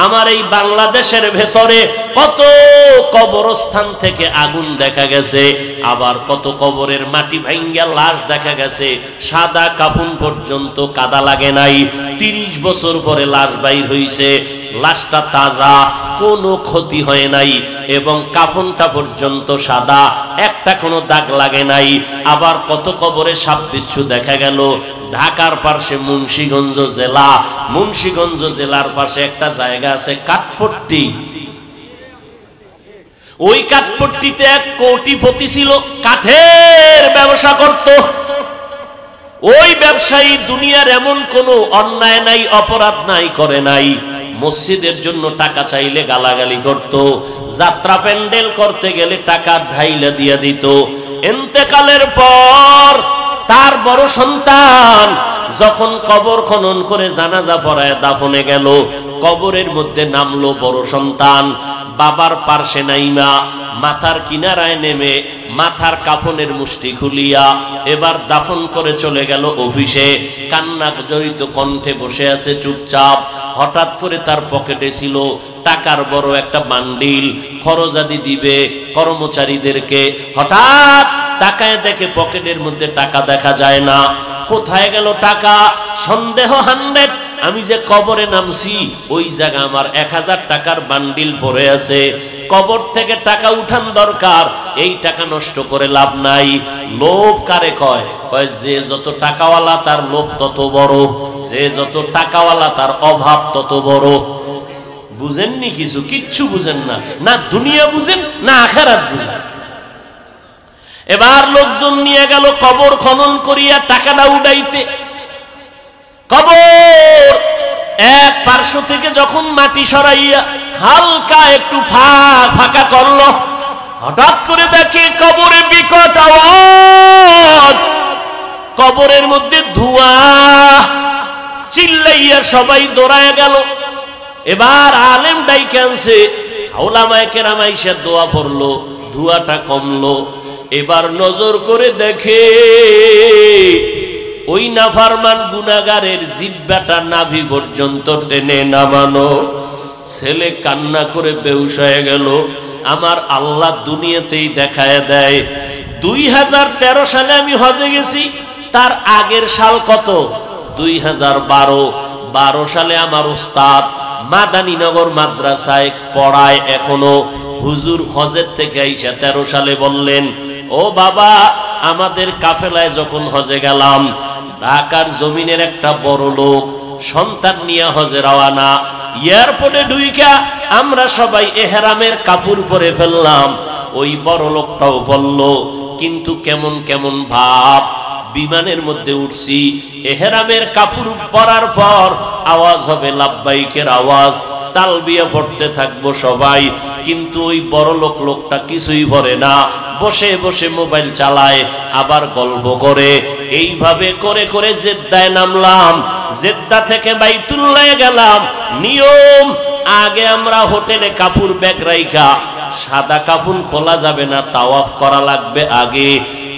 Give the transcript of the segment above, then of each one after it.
আমার এই বাংলাদেশের ভেতরে কত কবরস্থান থেকে আগুন দেখা গেছে, আবার কত কবরের মাটি ভাঙ্গা লাশ দেখা গেছে, সাদা কাফন পর্যন্ত কাদা লাগে নাই। 30 বছর পরে লাশ বাইর হইছে, লাশটা তাজা, কোনো ক্ষতি হয় নাই এবং কাফনটা পর্যন্ত সাদা, একটা কোনো দাগ লাগে নাই। আবার কত কবরে সাপ বিচ্ছু দেখা গেল। ঢাকার পাশে মুন্সিগঞ্জ জেলা, মুন্সিগঞ্জ জেলার পাশে একটা জায়গা আছে কাঠপট্টি। ওই কাঠপট্টিতে এক কোটিপতি ছিল, কাঠের ব্যবসা করত। ওই ব্যবসায়ী দুনিয়ার এমন কোনো অন্যায় নাই, অপরাধ নাই, করে নাই। মসজিদের জন্য টাকা চাইলে গালাগালি করত, যাত্রা প্যান্ডেল করতে গেলে টাকা ঢাইলা দিয়া দিত। ইন্তেকালের পর তার বড় সন্তান যখন কবর খনন করে জানাজা পড়ায় দাফনে গেল, কবরের মধ্যে নামলো বড় সন্তান, বাবার পার্শ্বে নাইমা মাথার কিনারায় নেমে মাথার কাফনের মুষ্টি খুলিয়া এবার দাফন করে চলে গেল অফিসে। কান্না জড়িত কণ্ঠে বসে আছে চুপচাপ। হঠাৎ করে তার পকেটে ছিল টাকার বড় একটা বান্ডিল, খরচাদি দিবে কর্মচারীদেরকে। হঠাৎ তাকায় দেখে পকেটের মধ্যে টাকা দেখা যায় না। কোথায় গেল টাকা? সন্দেহ 100। আমি যে কবরে নামছি ওই জায়গা আমার 1000 টাকার বান্ডিল পড়ে আছে। কবর থেকে টাকা উঠান দরকার, এই টাকা নষ্ট করে লাভ নাই। লোভ কারে কয়? কয় যে যত টাকাওয়ালা তার লোভ তত বড়, যে যত টাকাওয়ালা তার অভাব তত বড়। বুঝেননি কিছু? কিচ্ছু বুঝেন না, না দুনিয়া বুঝেন না আখিরাত বুঝেন। এবার লোকজন নিয়ে গেল কবর খনন করিয়া টাকাটা উড়াইতে। কবর এক পার্শ্ব থেকে যখন মাটি সরাইয়া হালকা একটু ফাঁকা করলো, হঠাৎ করে দেখে কবরে বিকট আওয়াজ, কবরের মধ্যে ধোঁয়া। চিল্লাইয়া সবাই দৌড়ায় গেল। এবার আলেম ডাইকে আনছে, উলামায়ে কেরাম আইসা দোয়া পড়লো, ধোঁয়াটা কমলো। এবার নজর করে দেখে ওই নাফরমান গুনাহগারের জিহ্বাটা নাভি পর্যন্ত টেনে নামানো। ছেলে কান্না করে বেহুশ হয়ে গেল। আমার আল্লাহ দুনিয়াতেই দেখায় দেয়। 2013 সালে আমি হজে গেছি, তার আগের সাল কত? 2012 সালে আমার উস্তাদ মাদানীনগর মাদ্রাসায় পড়ায় এখনো। হুজুর হজের থেকে আইসা 13 সালে বললেন, ও বাবা, আমাদের কাফেলায় যখন হজে গেলাম, ঢাকার জমিনের একটা বড় লোক সন্তান নিয়ে হজে রওয়ানা। এয়ারপোর্টে ঢুইকা আমরা সবাই এহরামের কাপড় পরে ফেললাম। ওই বড় লোকটাও বলল, কিন্তু কেমন কেমন ভাব। বিমানের মধ্যে উঠছি, এহরামের কাপড় পরার পর আওয়াজ হবে লাব্বাইকের আওয়াজ, তালবিয়া পড়তে থাকবো সবাই। কিন্তু ওই বড় লোকটা কিছুই পড়ে না, বসে বসে মোবাইল চালায়, আবার গল্প করে। এইভাবে করে করে জেদ্দায় নামলাম। জেদ্দা থেকে বাইতুল্লাহ গেলাম। নিয়ম, আগে আমরা হোটেলে কাপড় ব্যাগ রাইখা, সাদা কাফন খোলা যাবে না, তাওয়াফ করা লাগবে আগে।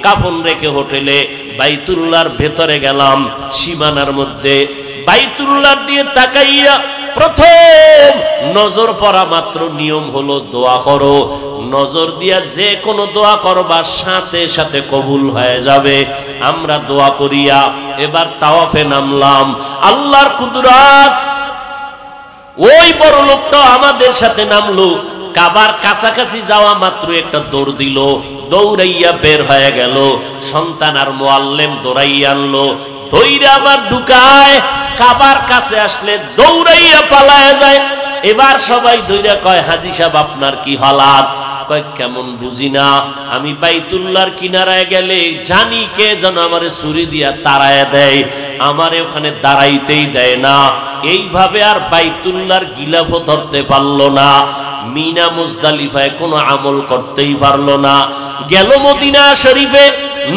কাফন রেখে হোটেলে বাইতুল্লাহর ভেতরে গেলাম। সীমানার মধ্যে বাইতুল্লাহর দিয়ে তাকাইয়া প্রথম নজর পড়া মাত্র নিয়ম হলো দোয়া করো। নজর দিয়া যে কোনো দোয়া করবা সাথে সাথে কবুল হয়ে যাবে। আমরা দোয়া করিয়া এবার তাওয়াফে নামলাম। আল্লাহর কুদরত, ওই বড় লোকটা আমাদের সাথে নামলো। কাবার কাছাকাছি যাওয়া মাত্র একটা দৌড় দিল, দৌড়াইয়া বের হয়ে গেল। সন্তান আর মুআল্লিম দৌড়াইয়া আনলো, দৌড়ে আবার ঢুকায়। কাবার কাছে আসলে দৌড়াইয়া পালায়া যায়। এবার সবাই দৌড়া কয়, হাজী সাহেব আপনার কি হালাত? কয় কেমন বুঝি না, আমি বাইতুল্লাহর কিনারায় গেলে জানি কে যেন আমারে ছুরি দিয়া তাড়ায়া দেয়, আমারে ওখানে দাঁড়াইতেই দেয় না। এইভাবে আর বাইতুল্লাহর গিলাফও ধরতে পারলো না। মিনা মুজদালিফায় কোনো আমল করতেই পারলো না। গেল মদিনা শরীফে,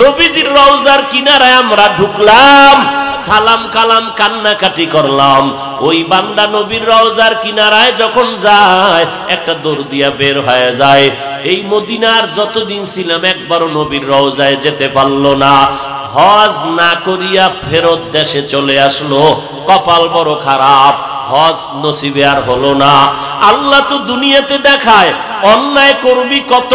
নবীজির রওজার কিনারায় আমরা ঢুকলাম, সালাম কালাম কান্নাকাটি করলাম। ওই বান্দা নবীর রওজার কিনারায় যখন যায়, একটা দৌড় দিয়া বের হয়ে যায়। এই মদিনার যতদিন ছিলাম একবারও নবীর রওজায় যেতে পারলো না। হজ না করিয়া ফেরত দেশে চলে আসলো। কপাল বড় খারাপ। হজ নসিবে আর হলো না। আল্লাহ তো দুনিয়াতে দেখায় অন্যায় করবি কত,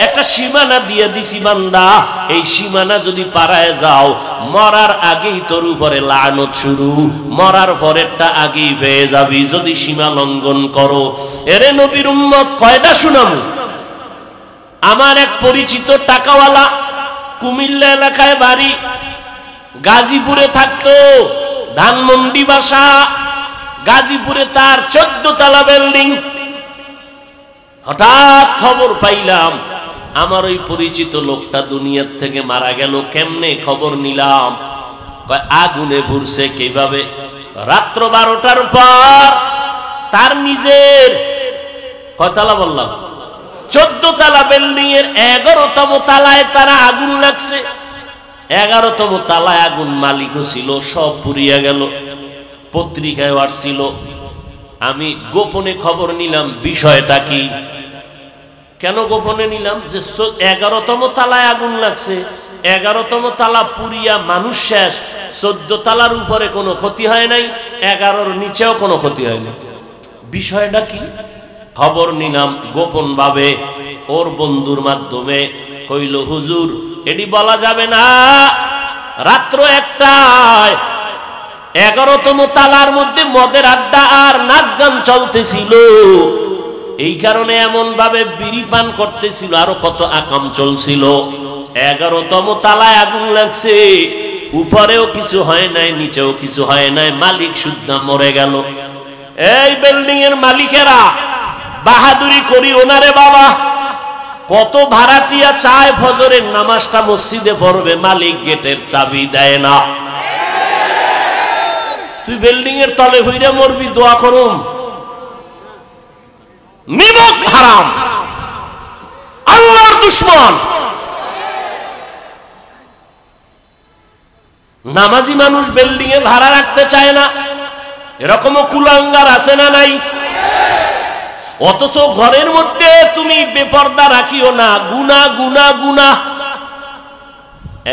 একটা সীমানা দিয়ে দিছি বান্দা, এই সীমানা যদি পারায় যাও মরার আগেই তোর উপরে লানত শুরু, মরার পরেরটা আগেই পেয়ে যাবি যদি সীমা লঙ্ঘন করো। এরে নবীর উম্মত কয়টা শুনাম। আমার এক পরিচিত টাকাওয়ালা, কুমিল্লা এলাকায় বাড়ি, গাজীপুরে থাকতো, ধানমন্ডি বাসা, গাজীপুরে তার 14 তলা বিল্ডিং। হঠাৎ খবর পাইলাম আমার ওই পরিচিত লোকটা দুনিয়ার থেকে মারা গেল। কেমনে খবর নিলাম, আগুনে পুড়ছে। কিভাবে? রাত্র 12টার পর তার নিজের কয়তলা বললাম 14 তলা বিল্ডিং এর 11তম তলায় তারা আগুন লাগছে। 11তম তলায় আগুন, মালিকও ছিল, সব পুড়িয়া গেল। পত্রিকায় আসছিল। আমি গোপনে খবর নিলাম বিষয়টা কি। কেন গোপনে নিলাম? যে 11তম তলায় আগুন লাগছে, 11তম তলা পুরিয়া মানুষ শেষ, 14 তলার উপরে কোনো ক্ষতি হয় নাই, 11-র নিচেও কোনো ক্ষতি হয় নাই। বিষয়টা কি? খবর নিলাম গোপন ভাবে, ওর বন্ধুর মাধ্যমে। কইল হুজুর এটি বলা যাবে না, রাত্র 1টায় 11তম তলার মধ্যে মদের আড্ডা আর নাচ গান চলতেছিল, এই কারণে এমন ভাবে বিড়ি পান করতেছিল, আরো কত আকাম চলছিল। 11তম তলায় আগুন লাগছে, উপরেও কিছু হয় নাই, নিচেও কিছু হয় নাই, মালিক শুদ্ধা মরে গেল। এই বিল্ডিং এর মালিকেরা বাহাদুরি করি ওনারে বাবা, কত ভাড়াটিয়া চায় ফজরের নামাজটা মসজিদে পড়বে, মালিক গেটের চাবি দেয় না। তুই বিল্ডিং এর তলে হইরা মরবি, দোয়া করুম। নিমক হারাম, আল্লাহর দুশমন। নামাজি মানুষ বিল্ডিং এ ভাড়া রাখতে চায় না, এরকমও কুলাঙ্গার আছে না নাই? অথচ ঘরের মধ্যে তুমি বেপর্দা রাখিও না, গুনাহ গুনাহ গুনাহ।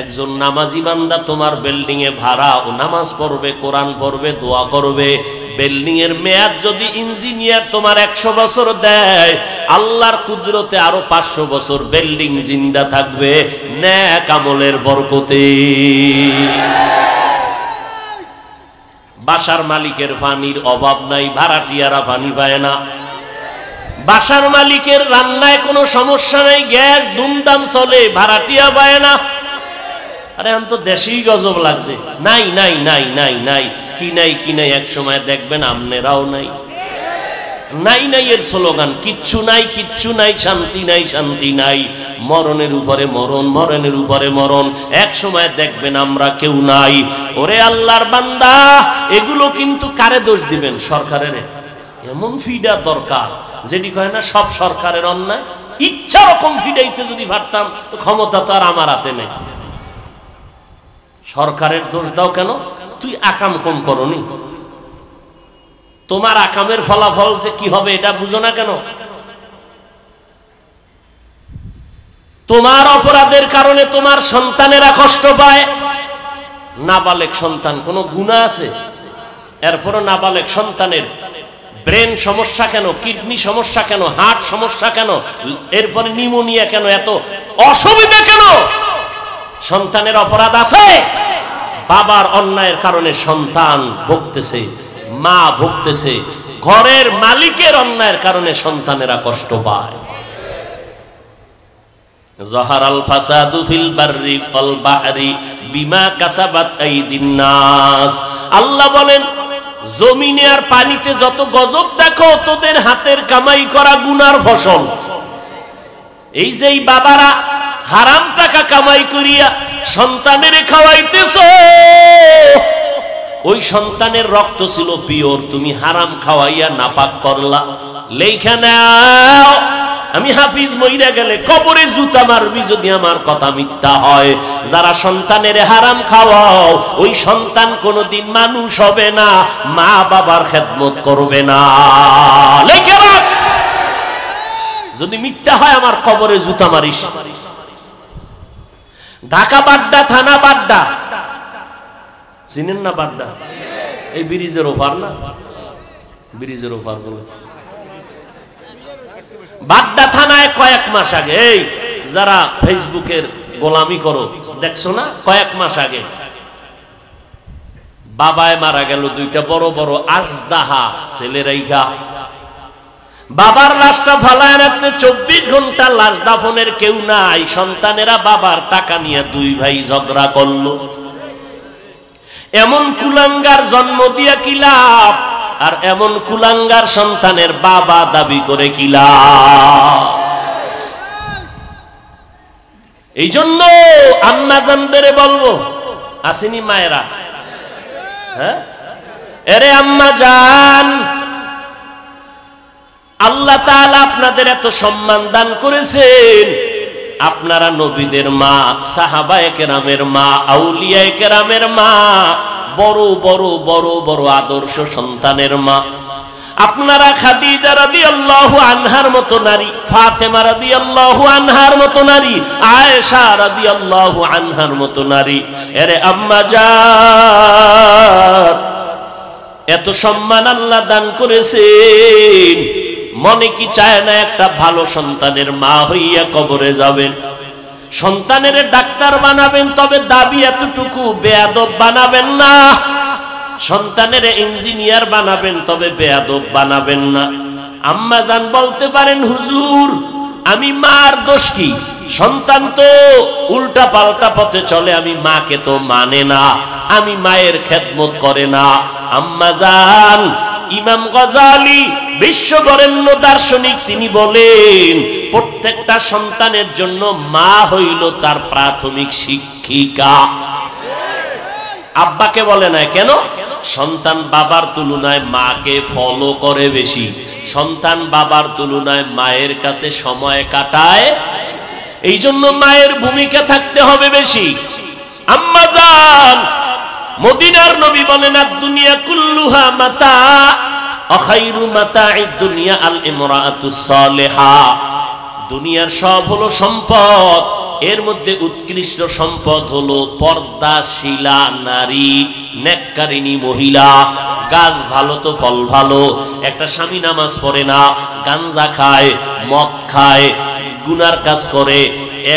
একজন নামাজি বান্দা তোমার বিল্ডিং এ ভাড়া, ও নামাজ পড়বে, কোরআন পড়বে, দোয়া করবে। বিল্ডিং এর মেয়াদ যদি ইঞ্জিনিয়ার তোমার 100 বছর দেয়, আল্লাহর কুদরতে আরো 500 বছর বিল্ডিং জিন্দা থাকবে নেক আমলের বরকতে। বাসার মালিকের পানির অভাব নাই, ভাড়াটিয়ারা পানি পায় না। বাসার মালিকের রান্নায় কোনো সমস্যা নাই, গ্যাস দুমদাম চলে, ভাড়াটিয়া পায় না। আরে আমি তো দেশেই গজব লাগছে। নাই নাই নাই নাই নাই, কি নাই কি নাই, এক সময় দেখবেন আমনেরাও নাই। নাই নাই এর স্লোগান, কিচ্ছু নাই কিচ্ছু নাই, শান্তি নাই শান্তি নাই, মরণের উপরে মরণ, মরণের উপরে মরণ, এক সময় দেখবেন আমরা কেউ নাই। ওরে আল্লাহর বান্দা, এগুলো কিন্তু কারে দোষ দিবেন? সরকারের। এমন ফিডা দরকার যেটি কয় না সব সরকারের অন্যায়, ইচ্ছা রকম ফিডাইতে যদি পারতাম তো ক্ষমতা তো আর আমার হাতে নেই। সরকারের দোষ দাও কেন? তুই আকাম কম করনি, তোমার আকামের ফলাফল যে কি হবে এটা বুঝো না কেন? তোমার অপরাধের কারণে তোমার সন্তানেরা কষ্ট পায়। নাবালেগ সন্তান কোনো গুনাহ আছে? এরপরও নাবালেগ সন্তানের ব্রেন সমস্যা কেন, কিডনি সমস্যা কেন, হার্ট সমস্যা কেন, এরপরে নিউমোনিয়া কেন, এত অসুবিধা কেন? সন্তানের অপরাধ আছে। বাবার অন্যায়ের কারণে সন্তান ভুগতেছে, মা ভুগতেছে, ঘরের মালিকের অন্যায়ের কারণে সন্তানেরা কষ্ট পায়। যাহারাল ফাসাদু ফিল বাররি ওয়াল বাহরি বিমা কাসাবাত আইদিন নাস। আল্লাহ বলেন জমিনে আর পানিতে যত গজব দেখো তোদের হাতের কামাই করা গুনার ফসল। এই যে বাবারা হারাম টাকা কামাই করিয়া সন্তানের খাওয়াইতেছো, ওই সন্তানের রক্ত ছিল পিওর, তুমি হারাম খাওয়াইয়া নাপাক করলা। লেখা নাও, আমি হাফিজ মইরা গেলে কবরে জুতা মারবি যদি আমার কথা মিথ্যা হয়। যারা সন্তানের হারাম খাওয়াও, ওই সন্তান কোনোদিন মানুষ হবে না, মা বাবার খেদমত করবে না। লেখা রাখ, যদি মিথ্যা হয় আমার কবরে জুতা মারিস। ঢাকা বাড্ডা থানা, বাড্ডা চিনেন না? বাড্ডা এই ব্রিজের ওপার না, ব্রিজের ওপার বলে বাড্ডা থানায় কয়েক মাস আগে, এই যারা ফেসবুকের গোলামি করো দেখছো না, কয়েক মাস আগে বাবায় মারা গেল, দুইটা বড় বড় আজদাহা ছেলেরাইগা বাবার লাশটা ফালায় রাখছে, 24 ঘন্টা লাশ দাফনের কেউ নাই। সন্তানেরা বাবার টাকা নিয়ে দুই ভাই ঝগড়া করলো। এমন কুলাঙ্গার জন্ম দিয়া কি লাভ, আর এমন কুলাঙ্গার সন্তানের বাবা দাবি করে কি লাভ? এই জন্য আম্মা জানদের বলবো, আসেনি মায়েরা, হ্যাঁ এরে আম্মা জান, আল্লাহ তাআলা আপনাদের এত সম্মান দান করেছেন, আপনারা নবীদের মা, সাহাবায়ে কেরামের মা, আউলিয়ায়ে কেরামের মা, বড় বড় বড় বড় আদর্শ সন্তানের মা। আপনারা খাদিজা রাদিয়াল্লাহু আনহার মতো নারী, ফাতেমা রাদিয়াল্লাহু আনহার মতো নারী, আয়েশা রাদিয়াল্লাহু আনহার মতো নারী। এরে আম্মা জান, এত সম্মান আল্লাহ দান করেছেন, মনে কি চায় না একটা ভালো সন্তানের মা হইয়া কবরে যাবেন? সন্তানের ডাক্তার বানাবেন, তবে দাবি এতটুকু, বেয়াদব বানাবেন না। সন্তানের ইঞ্জিনিয়ার বানাবেন, তবে বেয়াদব বানাবেন না। আম্মা জান বলতে পারেন, হুজুর আমি মার দোষ কি? সন্তান তো উল্টা পাল্টা পথে চলে, আমি মাকে তো মানে না, আমি মায়ের খেদমত করে না। আম্মা জান, ইমাম গজালি বিশ্ববরেণ্য দার্শনিক, তিনি বলেন প্রত্যেকটা সন্তানের জন্য মা হইল তার প্রাথমিক শিক্ষিকা। আব্বাকে বলে না কেন? সন্তান বাবার তুলনায় মাকে ফলো করে বেশি, সন্তান বাবার তুলনায় মায়ের কাছে সময় কাটায়, এই জন্য মায়ের ভূমিকা থাকতে হবে বেশি। আম্মা জান, মদিনার নবী বলেন, দুনিয়া কুল্লুহা মাতা, আখাইরু মাতা'id দুনিয়া আল ইমরাআতুস সালিহা। দুনিয়ার সব হলো সম্পদ, এর মধ্যে উৎকৃষ্ট সম্পদ হলো পর্দাশীলা নারী, নেককারিনী মহিলা। গাছ ভালো তো ফল ভালো, একটা স্বামী নামাজ পড়ে না, গাঞ্জা খায়, মদ খায়, গুনার কাজ করে,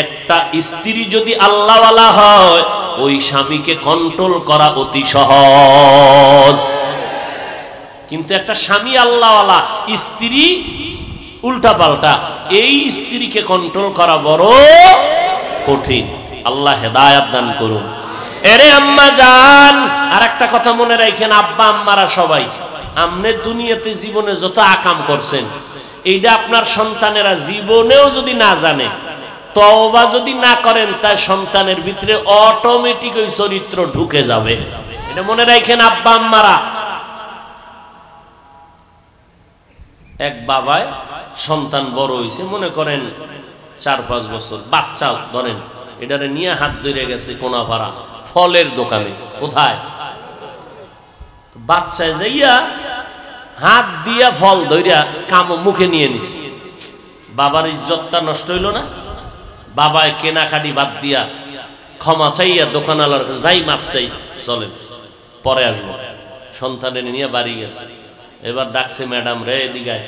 একটা স্ত্রী যদি আল্লাহওয়ালা হয়, ওই স্বামীকে কন্ট্রোল করা অতি সহজ। কিন্তু একটা স্বামী আল্লাহওয়ালা, স্ত্রী উল্টা পাল্টা, এই স্ত্রীকে কন্ট্রোল করা বড় কঠিন। আল্লাহ হেদায়েত দান করুন। এরে আম্মা জান, আর একটা কথা মনে রাখেন, আব্বা আম্মারা সবাই, আপনি দুনিয়াতে জীবনে যত আকাম করছেন, এইটা আপনার সন্তানেরা জীবনেও যদি না জানে, তওবা যদি না করেন, তাই সন্তানের ভিতরে অটোমেটিক ওই চরিত্র ঢুকে যাবে। এটা মনে রাখেন আব্বা আম্মারা। এক বাবায় সন্তান বড় হয়েছে, মনে করেন 4-5 বছর, বাচ্চা ধরেন, এটারে নিয়ে হাত ধরে গেছে কোনাপাড়া ফলের দোকানে। কোথায়? বাচ্চায় যাইয়া হাত দিয়া ফল ধরিয়া কাম মুখে নিয়ে নিছে। বাবার ইজ্জতটা নষ্ট হইল না? বাবায় কেনাকাটি বাদ দিয়া ক্ষমা চাইয়া দোকানওয়ালার কাছে, ভাই মাপ চাই, চলেন পরে আসবো। সন্তানের নিয়ে বাড়ি গেছে, এবার ডাকছে, ম্যাডাম রে এদিকে।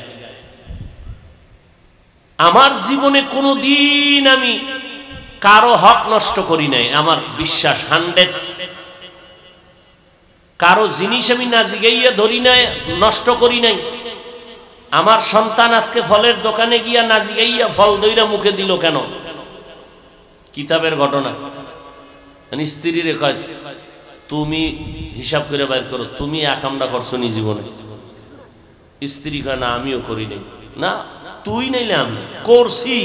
আমার জীবনে কোনোদিন আমি কারো হক নষ্ট করি নাই, আমার বিশ্বাস 100। কারো জিনিস আমি না জিগাইয়া ধরি নাই, নষ্ট করি নাই। আমার সন্তান আজকে ফলের দোকানে গিয়া না জিগাইয়া ফল দইরা মুখে দিল কেন? কিতাবের ঘটনা। স্ত্রীরে কয়, তুমি হিসাব করে বাইর করো, তুমি আকামটা করছো নি জীবনে? স্ত্রী কয়, না আমিও করি নাই। না তুই নাইলে আমি করছি,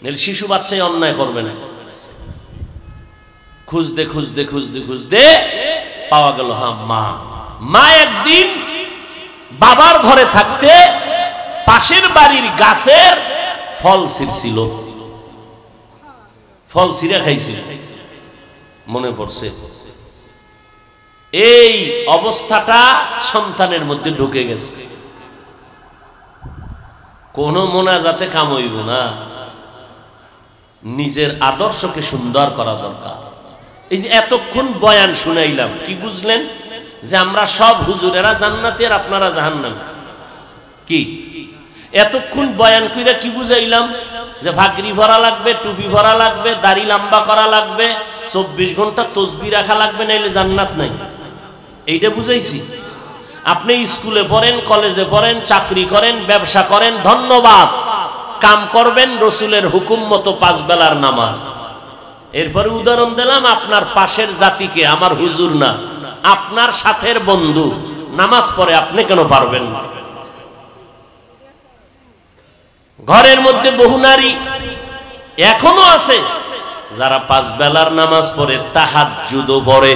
নাইলে শিশু বাচ্চাই অন্যায় করবে না। খুঁজতে খুঁজতে খুঁজতে খুঁজতে পাওয়া গেল, হ্যাঁ মা। মা একদিন বাবার ঘরে থাকতে পাশের বাড়ির গাছের ফল ছিঁড়ছিল, ফল ছিঁড়ে খাইছিল। মনে পড়ছে, এই অবস্থাটা সন্তানের মধ্যে ঢুকে গেছে। কোন মোনাজাতে কাম হইব না, নিজের আদর্শকে সুন্দর করা দরকার। এই যে এতক্ষণ বয়ান শুনাইলাম, কি বুঝলেন? যে আমরা সব হুজুরেরা জান্নাতি আর আপনারা জাহান্নামী? কি এতক্ষণ বয়ান কইরা কি বুঝাইলাম? যে ভাগরি ভরা লাগবে, টুপি ভরা লাগবে, দাড়ি লম্বা করা লাগবে, 24 ঘন্টা তসবিহ রাখা লাগবে, নাইলে জান্নাত নাই। এইটা বুঝাইছি। আপনি স্কুলে পড়েন, কলেজে পড়েন, চাকরি করেন, ব্যবসা করেন, ধন্যবাদ, কাম করবেন রসুলের হুকুম মতো 5 বেলার নামাজ। এরপরে উদাহরণ দিলাম আপনার পাশের জাতিকে, আমার হুজুর না, আপনার সাথের বন্ধু নামাজ পড়ে, আপনি কেন পারবেন না? ঘরের মধ্যে বহু নারী এখনো আছে যারা 5 বেলার নামাজ পড়ে, তাহাজ্জুদও পড়ে।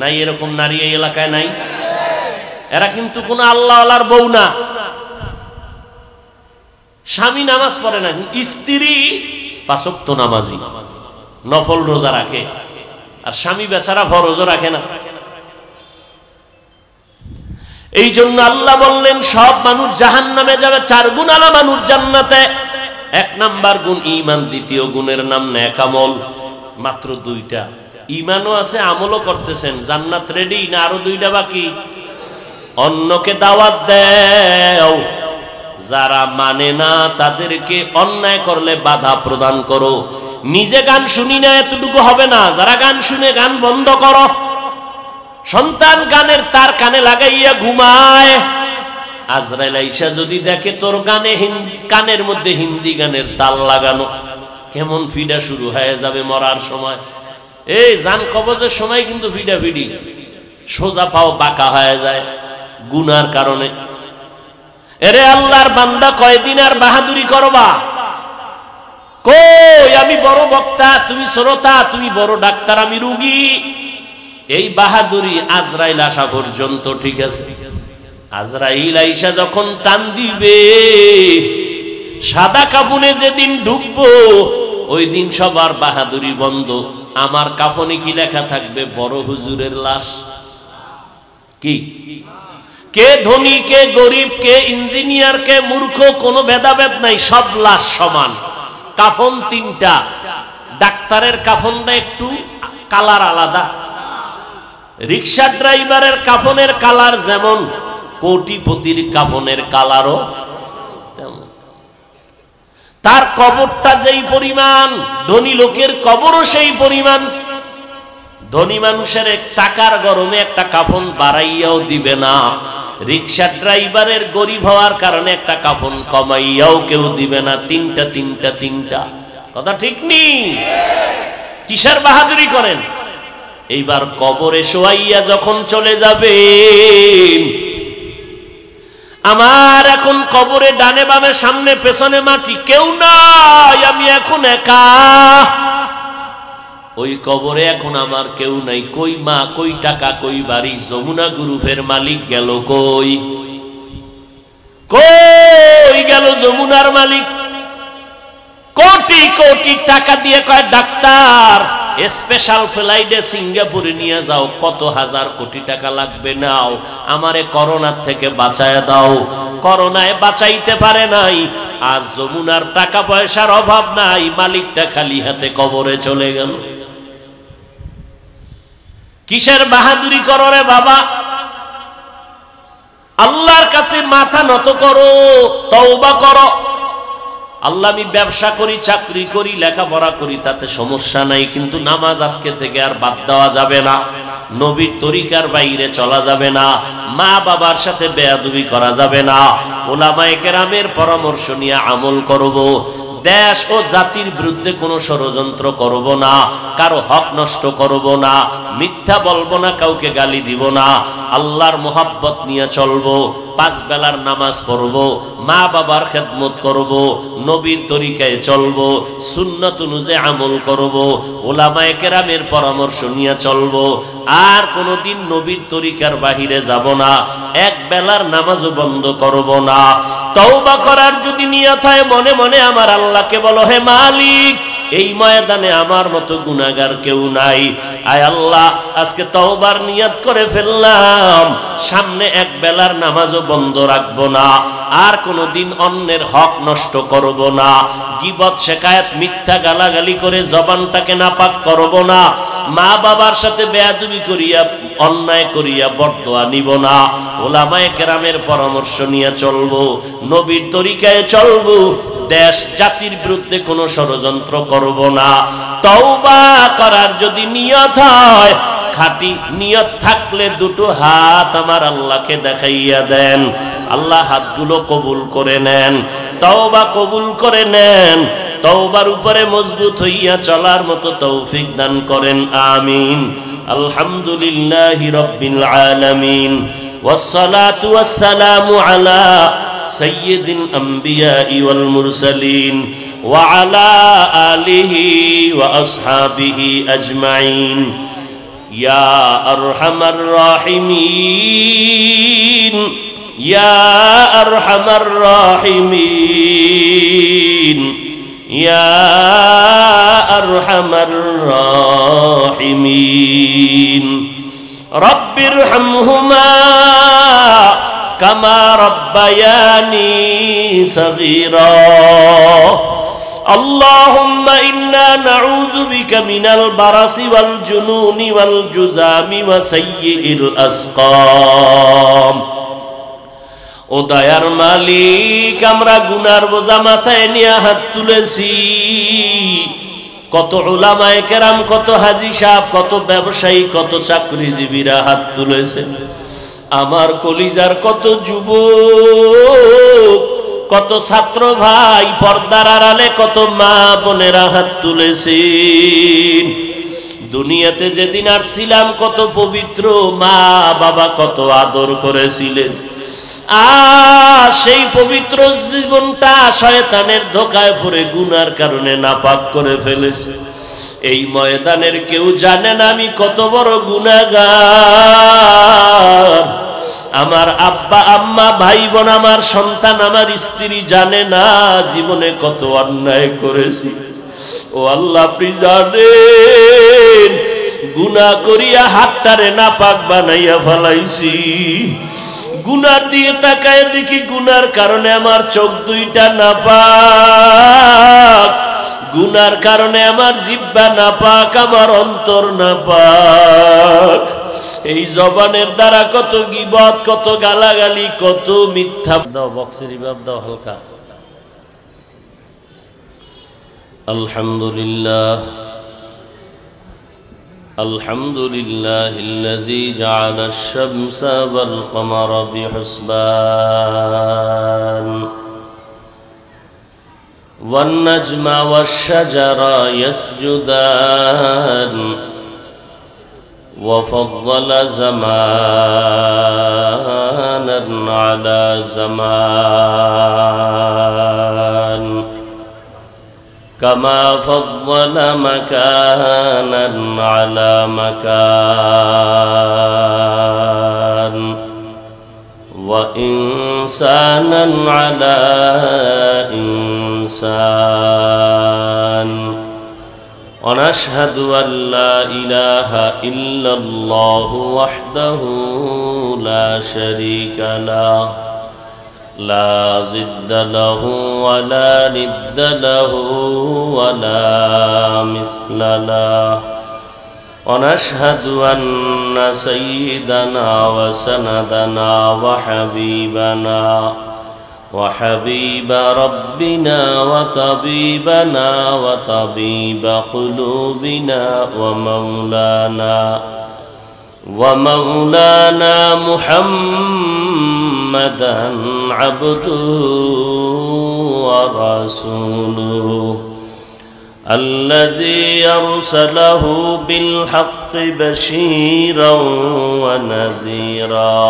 নাই এরকম নারী এই এলাকায় নাই? এরা কিন্তু কোন আল্লাহওয়ালার বউ না। স্বামী নামাজ পড়ে না, স্ত্রী 5 ওয়াক্ত নামাজি, নফল রোজা রাখে, আর স্বামী বেচারা ফরজও রাখে না। এই জন্য আল্লাহ বললেন সব মানুষ জাহান্নামে যাবে, 4 গুণ আলা মানুষ জান্নাতে। 1 নাম্বার গুণ ঈমান, দ্বিতীয় গুণের নাম নেক আমল। মাত্র 2টা, ঈমানও আছে, আমলও করতেছেন, জান্নাত রেডি না আরো 2টা বাকি? অন্যকে দাওয়াত দাও, যারা মানে না তাদেরকে অন্যায় করলে বাধা প্রদান করো। নিজে গান শুনি না এতটুকু হবে না, যারা গান শুনে গান বন্ধ করো। সন্তান গানের তার কানে লাগাইয়া ঘুমায়, আজরাইল আইসা যদি দেখে তোর গানে কানের মধ্যে হিন্দি গানের তাল লাগানো, কেমন ফিডা শুরু হয়ে যাবে মরার সময়। এই জান কবজের সময় কিন্তু ফিডা ফিডি, সোজা পাও বাঁকা হয়ে যায় গুনার কারণে। এরে আল্লাহর বান্দা, কয়দিন আর বাহাদুরি করবা? কই আমি বড় বক্তা, তুমি শ্রোতা, তুমি বড় ডাক্তার, আমি রুগী। এই বাহাদুরি আজরাইল আসা পর্যন্ত ঠিক আছে। আজরাইল আইসা যখন টান দিবে, সাদা কাফনে যেদিন ঢুকবো, ওই দিন সবার বাহাদুরি বন্ধ। আমার কাফনে কি লেখা থাকবে? বড় হুজুরের লাশ। কি কে ধনী, কে গরিব, কে ইঞ্জিনিয়ার, কে মূর্খ, কোনো ভেদাভেদ নাই, সব লাশ সমান। কাফন 3টা, ডাক্তারের কাফনটা একটু কালার আলাদা, রিক্সা ড্রাইভারের কাফনের কালার যেমন, কোটিপতির কাফনের কালারও তেমন। তার কবরটা যেই পরিমাণ, ধনী লোকের কবরও সেই পরিমাণ। ধনী মানুষের 1 টাকার গরমে একটা কাফন বাড়াইয়াও দিবে না, রিক্সা ড্রাইভারের গরিব হওয়ার কারণে একটা কাফন কমাইয়াও কেউ দিবে না। 3টা। কথা ঠিক নেই? কিসের বাহাদুরি করেন? এইবার কবরে শোয়াইয়া যখন চলে যাবে, আমার এখন কবরে ডানে বামে সামনে পেছনে মাটি, কেউ নাই, আমি এখন একা। ওই কবরে এখন আমার কেউ নাই। কই মা, কই টাকা, কই বাড়ি? যমুনা গ্রুপের মালিক গেল কই? কই গেল যমুনার মালিক? কোটি কোটি টাকা দিয়ে কয় ডাক্তার স্পেশাল ফ্লাইটে সিঙ্গাপুরে নিয়ে যাও, কত হাজার কোটি টাকা লাগবে, নাও, আমারে করোনার থেকে বাঁচায় দাও। করোনায় বাঁচাইতে পারে নাই, আজ যমুনার টাকা পয়সার অভাব নাই, মালিকটা খালি হাতে কবরে চলে গেল। কিসের বাহাদুরি করো রে বাবা? আল্লাহর কাছে মাথা নত করো, তওবা করো। আল্লাহ, আমি ব্যবসা করি, চাকরি করি, লেখাপড়া করি, তাতে সমস্যা নাই, কিন্তু নামাজ আজকে থেকে আর বাদ দেওয়া যাবে না, নবীর তরিকার বাইরে চলা যাবে না, মা বাবার সাথে বেয়াদবি করা যাবে না, উলামায়ে কেরামের পরামর্শ নিয়ে আমল করব, দেশ ও জাতির বিরুদ্ধে কোনো ষড়যন্ত্র করব না, কারো হক নষ্ট করব না, মিথ্যা বলবো না, কাউকে গালি দিব না, আল্লাহর মোহাব্বত নিয়ে চলবো, 5 বেলার নামাজ পড়ব, মা বাবার খেদমত করব, নবীর তরিকায় চলবো, সুন্নাত অনুযায়ী আমল করব, উলামায়ে কেরামের পরামর্শ নিয়ে চলবো, আর কোনোদিন নবীর তরিকার বাহিরে যাব না, 1 বেলার নামাজও বন্ধ করব না। তওবা করার যদি নিয়ত হয়, মনে মনে আমার আল্লাহকে বলো, হে মালিক, এই ময়দানে আমার মতো গুনাহগার কেউ নাই, আয় আল্লাহ, আজকে তওবার নিয়ত করে ফেললাম, সামনে 1 বেলার নামাজও বন্ধ রাখবো না, আর কোনোদিন অন্যের হক নষ্ট করব না, গীবত শেকায়েত মিথ্যা গালাগালি করে জবানটাকে নাপাক করব না, মা বাবার সাথে বেয়াদবি করিয়া অন্যায় করিয়া বরদোয়া নিব না, ওলামায়ে কেরামের পরামর্শ নিয়ে চলবো, নবীর তরিকায় চলবো, দেশ জাতির বিরুদ্ধে কোনো ষড়যন্ত্র করব না। তওবা করার যদি নিয়ত হয়, খাঁটি নিয়ত থাকলে দুটো হাত আমার আল্লাহকে দেখাইয়া দেন, আল্লাহ হাতগুলো কবুল করে নেন, তওবা কবুল করে নেন, তওবার উপরে মজবুত হইয়া চলার মতো তৌফিক দান করেন, আমিন। আলহামদুলিল্লাহি রাব্বিল আলামিন, ওয়াসসালাতু ওয়াসসালামু আলা সাইয়্যিদিল আমবিয়াই ওয়াল মুরসালিন ওয়া আলা আলিহি ওয়া আসহাবিহি আজমাইন। ইয়া আরহামার রাহিমিন, ইয়া আরহামার রাহিমিন, ইয়া আরহামার রাহিমিন। রব্বিরহামহুমা কামা রব্বায়ানি সগীরা। আল্লাহুম্মা ইন্না নাউযু বিকা মিনাল বারাসি ওয়াল জুনুনি ওয়াল জুযামি ওয়া সাইয়্যিল আসকাম। ও দয়ার মালিক, আমরা গুনার বোঝা মাথায় নিয়ে হাত তুলেছি। কত উলামায়ে কেরাম, কত হাজী সাহেব, কত ব্যবসায়ী, কত চাকরিজীবীরা হাত তুলেছেন। আমার কলিজার কত যুবক, কত ছাত্র ভাই, পর্দার আড়ালে কত মা বোনেরা হাত তুলেছেন। দুনিয়াতে যেদিন আসছিলাম কত পবিত্র মা বাবা কত আদর করেছিলেন, সেই পবিত্র জীবনটা শয়তানের ধোঁকায় পড়ে গুনার কারণে নাপাক করে ফেলেছে। এই ময়দানের কেউ জানে না আমি কত বড় গুনাহগার। আমার আব্বা আম্মা, ভাই বোন, আমার সন্তান, আমার স্ত্রী জানে না জীবনে কত অন্যায় করেছি। ও আল্লাহ, আপনি জানেন গুনাহ করিয়া হাতটারে নাপাক বানাইয়া ফেলাইছি। গুনার দিয়ে তাকায় দেখি গুনার কারণে আমার চোখ দুইটা নাপাক, গুনার কারণে আমার জিহ্বা নাপাক, আমার অন্তর নাপাক। এই জবানের দ্বারা কত গীবত, কত গালাগালি, কত মিথ্যা। দাও বক্সের রিভাব দাও হালকা। আলহামদুলিল্লাহ, الحمد لله الذي جعل الشمس والقمر بحسبان والنجم والشجر يسجدان وفضل زمانا على زمان كما فضل مكانا على مكان وإنسانا على إنسان ونشهد أن لا إله إلا الله وحده لا شريك له لا ضد له ولا ند له ولا مثل له ونشهد أن سيدنا وسندنا وحبيب ربنا وطبيبنا وطبيب قلوبنا ومولانا محمدا عبده ورسوله الذي أرسله بالحق بشيرا ونذيرا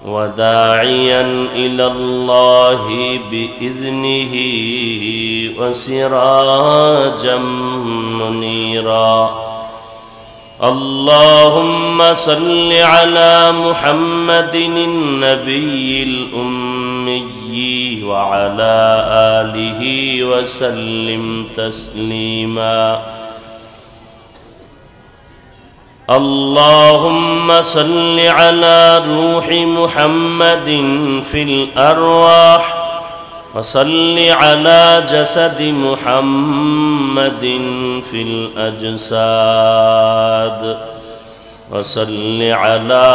وداعيا إلى الله بإذنه وسراجا منيرا اللهم صل على محمد النبي الأمي وعلى آله وسلم تسليما اللهم صل على روح محمد في الأرواح وصل على جسد محمد في الأجساد وصل على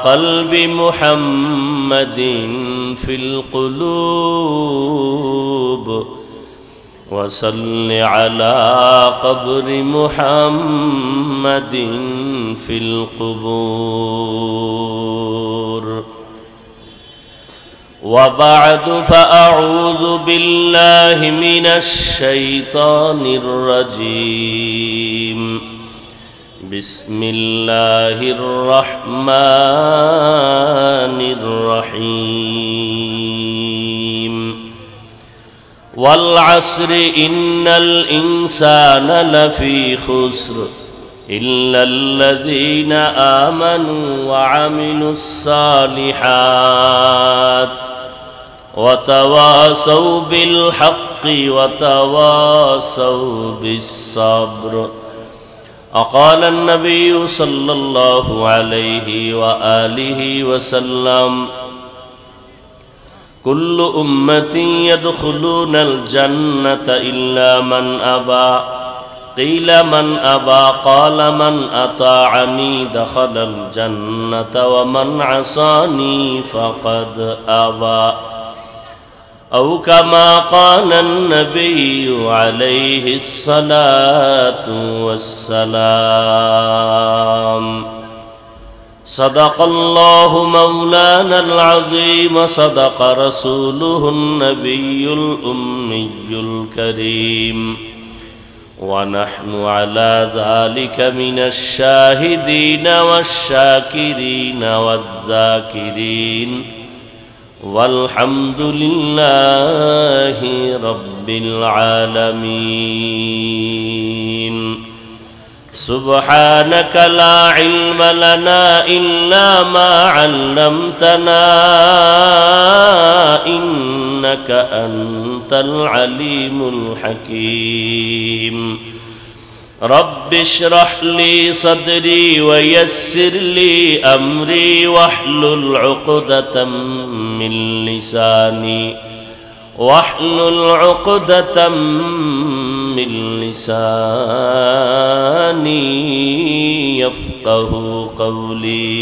قلب محمد في القلوب وصل على قبر محمد في القبور وبعد فأعوذ بالله من الشيطان الرجيم بسم الله الرحمن الرحيم والعصر إن الإنسان لفي خسر إلا الذين آمنوا وعملوا الصالحات وتواصوا بالحق وتواصوا بالصبر. وقال النبي صلى الله عليه وآله وسلم كل أمتي يدخلون الجنة إلا من أبى قيل من أبى قال من أطاعني دخل الجنة ومن عصاني فقد أبى أو كما قال النبي عليه الصلاة والسلام. صدق الله مولانا العظيم صدق رسوله النبي الأمي الكريم ونحن على ذلك من الشاهدين والشاكرين والذاكرين والحمد لله رب العالمين. سبحانك لا علم لنا إلا ما علمتنا إنك أنت العليم الحكيم. رب اشرح لي صدري ويسر لي أمري واحلل عقدة من لساني من لساني يفقه قولي.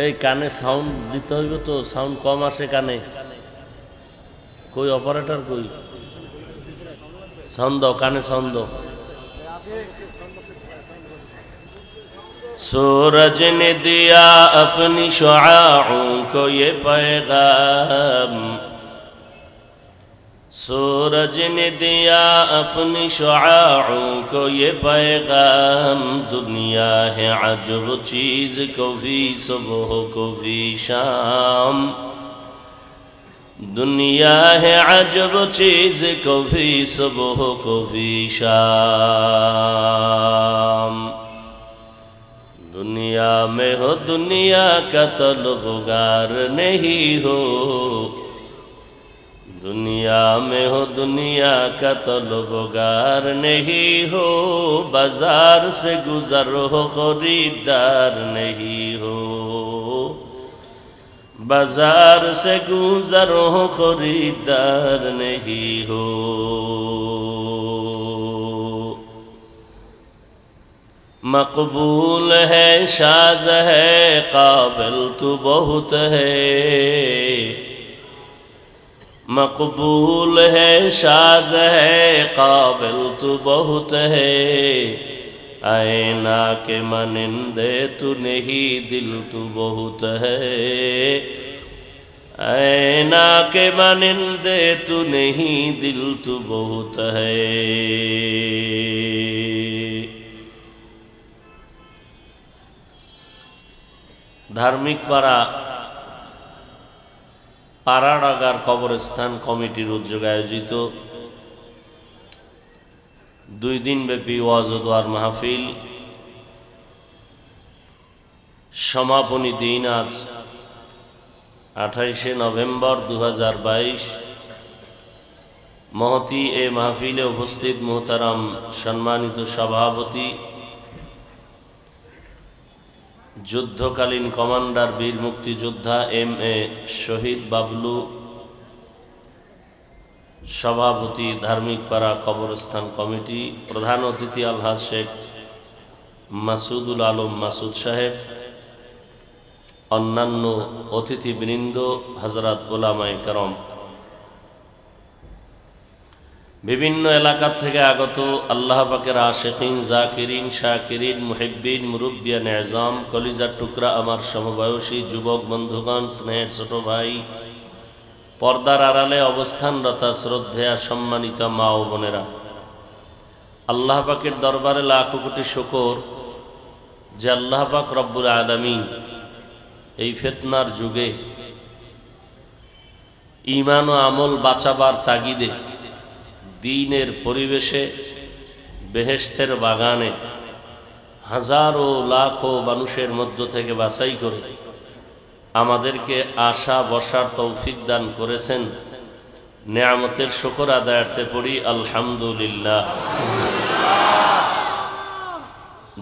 এই কানে সাউন্ড দিতে হইব তো, সাউন্ড কম আসে কানে। কই অপারেটর কই? সাউন্ড দাও, কানে সাউন্ড দাও। सूरज ने दिया अपनी शुआओं को ये पैगाम, सूरज ने दिया अपनी शुआओं को ये पैगाम। दुनिया है अजब चीज़, कभी सुबह कभी शाम। दुनिया है अजब चीज़, कभी सुबह कभी शाम। दुनिया में हो दुनिया का तलबगार नहीं हो, दुनिया में हो दुनिया का तलबगार नहीं हो। बाजार से गुजर हो खरीदार नहीं हो, बाजार से गुजर हो खरीदार नहीं हो। मकबूल है शाद है काबिल तू बहुत है, मकबूल है शाद है काबिल तू बहुत है। आईना के मानिंदे तू नहीं दिल तू बहुत है, आईना के मानिंदे तू नहीं दिल तू बहुत है। ধার্মিক পাড়া পাড়াডাঙ্গার কবরস্থান কমিটির উদ্যোগে আয়োজিত 2 দিনব্যাপী ওয়াজ ও দোয়ার মাহফিল সমাপনী দিন আজ 28শে নভেম্বর 2022। মহতি এ মাহফিলে উপস্থিত মোহতারাম সম্মানিত সভাপতি যুদ্ধকালীন কমান্ডার বীর মুক্তিযোদ্ধা এম.এ. শহীদ বাবলু, সভাপতি ধার্মিক পাড়া কবরস্থান কমিটি, প্রধান অতিথি আলহাজ শেখ মাসুদুল আলম মাসুদ সাহেব, অন্যান্য অতিথিবৃন্দ, হযরত উলামায়ে কেরাম, বিভিন্ন এলাকা থেকে আগত আল্লাহ পাকের আশিকিন, জাকিরিন, শাকিরিন, মুহিব্বিন, মুরব্বিয়ান আযম, কলিজার টুকরা আমার সমবয়সী যুবক বন্ধুগণ, স্নেহের ছোট ভাই, পর্দার আড়ালে অবস্থানরত শ্রদ্ধেয়া সম্মানিত মা ও বোনেরা, আল্লাহ পাকের দরবারে লাখো কোটি শুকর যে আল্লাহ পাক রব্বুল আলামিন এই ফিতনার যুগে ঈমান ও আমল বাঁচাবার তাগিদে দ্বীনের পরিবেশে বেহেশতের বাগানে হাজারো লাখো মানুষের মধ্য থেকে বাছাই করে আমাদেরকে আশা বসার তৌফিক দান করেছেন। নেয়ামতের শুকর আদায়ার্থে পড়ি আলহামদুলিল্লাহ।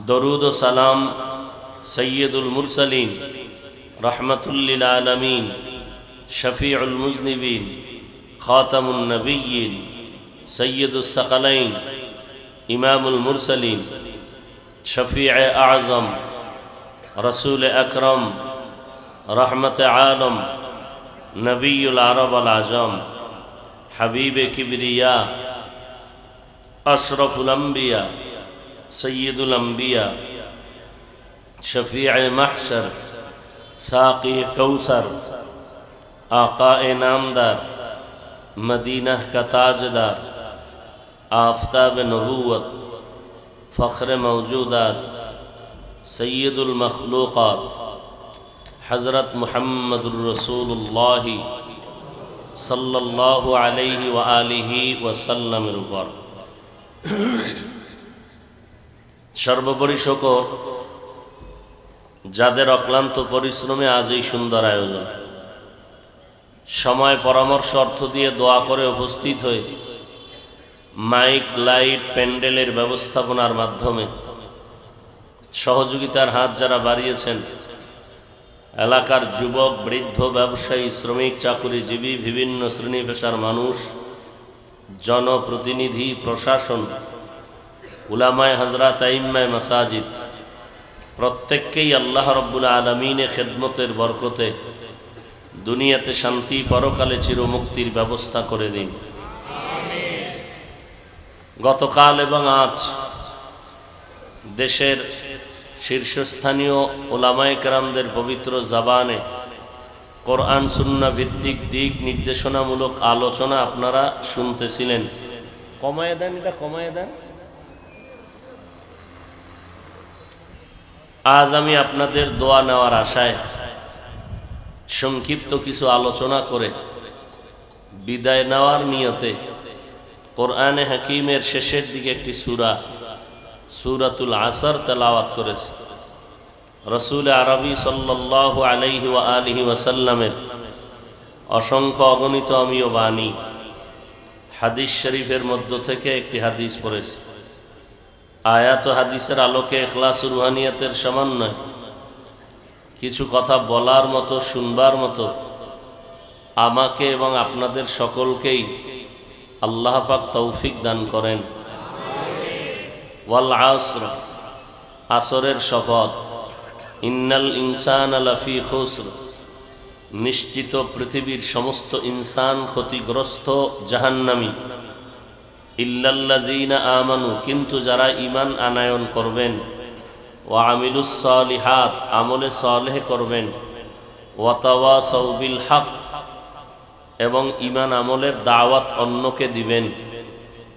দরুদ ও সালাম সৈয়দুল মুরসালিন, রহমাতুল লিল আলামিন, শফিউল মুজনিবিন, খাতামুন নবিয়্যিন, সৈয়দুস সাকালাইন, ইমামুল মুরসালিন, শফিয়ে আযম, রসুল আকরম, রহমত আলম, নবীউল আরব আল আজম, হাবিবে কিবরিয়া, আশরফুল আম্বিয়া, সৈয়দুল আম্বিয়া, শফিয়ে মাহশর, সাকি কৌসর, आकाए नामदार, मदीना का ताजदार, आफताब नबूवत, फ़ख्र मौजूदात, सैयदुल मखलूक़ात, हज़रत मुहम्मदुर रसूलुल्लाह सल्लल्लाहु अलैहि व आलिहि वसल्लम উপর সর্বোপরি শুকর যাদের অক্লান্ত পরিশ্রমে আজ এই সুন্দর আয়োজন, সময় পরামর্শ অর্থ দিয়ে দোয়া করে উপস্থিত হয়ে মাইক, লাইট, প্যান্ডেলের ব্যবস্থাপনার মাধ্যমে সহযোগিতার হাত যারা বাড়িয়েছেন, এলাকার যুবক, বৃদ্ধ, ব্যবসায়ী, শ্রমিক, চাকুরিজীবী, বিভিন্ন শ্রেণী পেশার মানুষ, জনপ্রতিনিধি, প্রশাসন, উলামায়ে হযরত, আইম্মায়ে মাসাজিদ, প্রত্যেককেই আল্লাহ রাব্বুল আলামিনের খেদমতের বরকতে দুনিয়াতে শান্তি, পরকালে চিরমুক্তির ব্যবস্থা করে দিন। গতকাল এবং আজ দেশের শীর্ষস্থানীয় ওলামায়ে কেরামদের পবিত্র জবানে কোরআন সুন্নাহ ভিত্তিক দিক নির্দেশনামূলক আলোচনা আপনারা শুনতেছিলেন। কমায় দেন, এটা কমায় দেন। আজ আমি আপনাদের দোয়া নেওয়ার আশায় সংক্ষিপ্ত কিছু আলোচনা করে বিদায় নেওয়ার নিয়তে কোরআনে হাকিমের শেষের দিকে একটি সূরা, সূরাতুল আসর তেলাওয়াত করেছি। রাসূল আরবি সাল্লাল্লাহু আলাইহি ওয়া আলিহি ওয়াসাল্লামের অসংখ্য অগণিত অমীয় বাণী, হাদিস শরীফের মধ্য থেকে একটি হাদিস পড়েছি। আয়াত ও হাদিসের আলোকে ইখলাস ও রুহানিয়াতের সমন্বয় কিছু কথা বলার মতো, শুনবার মতো আমাকে এবং আপনাদের সকলকেই আল্লাহ পাক তৌফিক দান করেন। ওয়াল আসর, আসরের শপথ, ইন্নাল ইনসানা লাফি খুসর, নিশ্চিত পৃথিবীর সমস্ত ইনসান ক্ষতিগ্রস্ত, জাহান্নামী, ইল্লাল্লাযীনা আমানু, কিন্তু যারা ঈমান আনায়ন করবেন, ওয়া আমিলুস সালিহাত, আমলে সালেহ করবেন, ওয়া তাওয়াসাউ বিল হক, এবং ঈমান আমলের দাওয়াত অন্যকে দিবেন,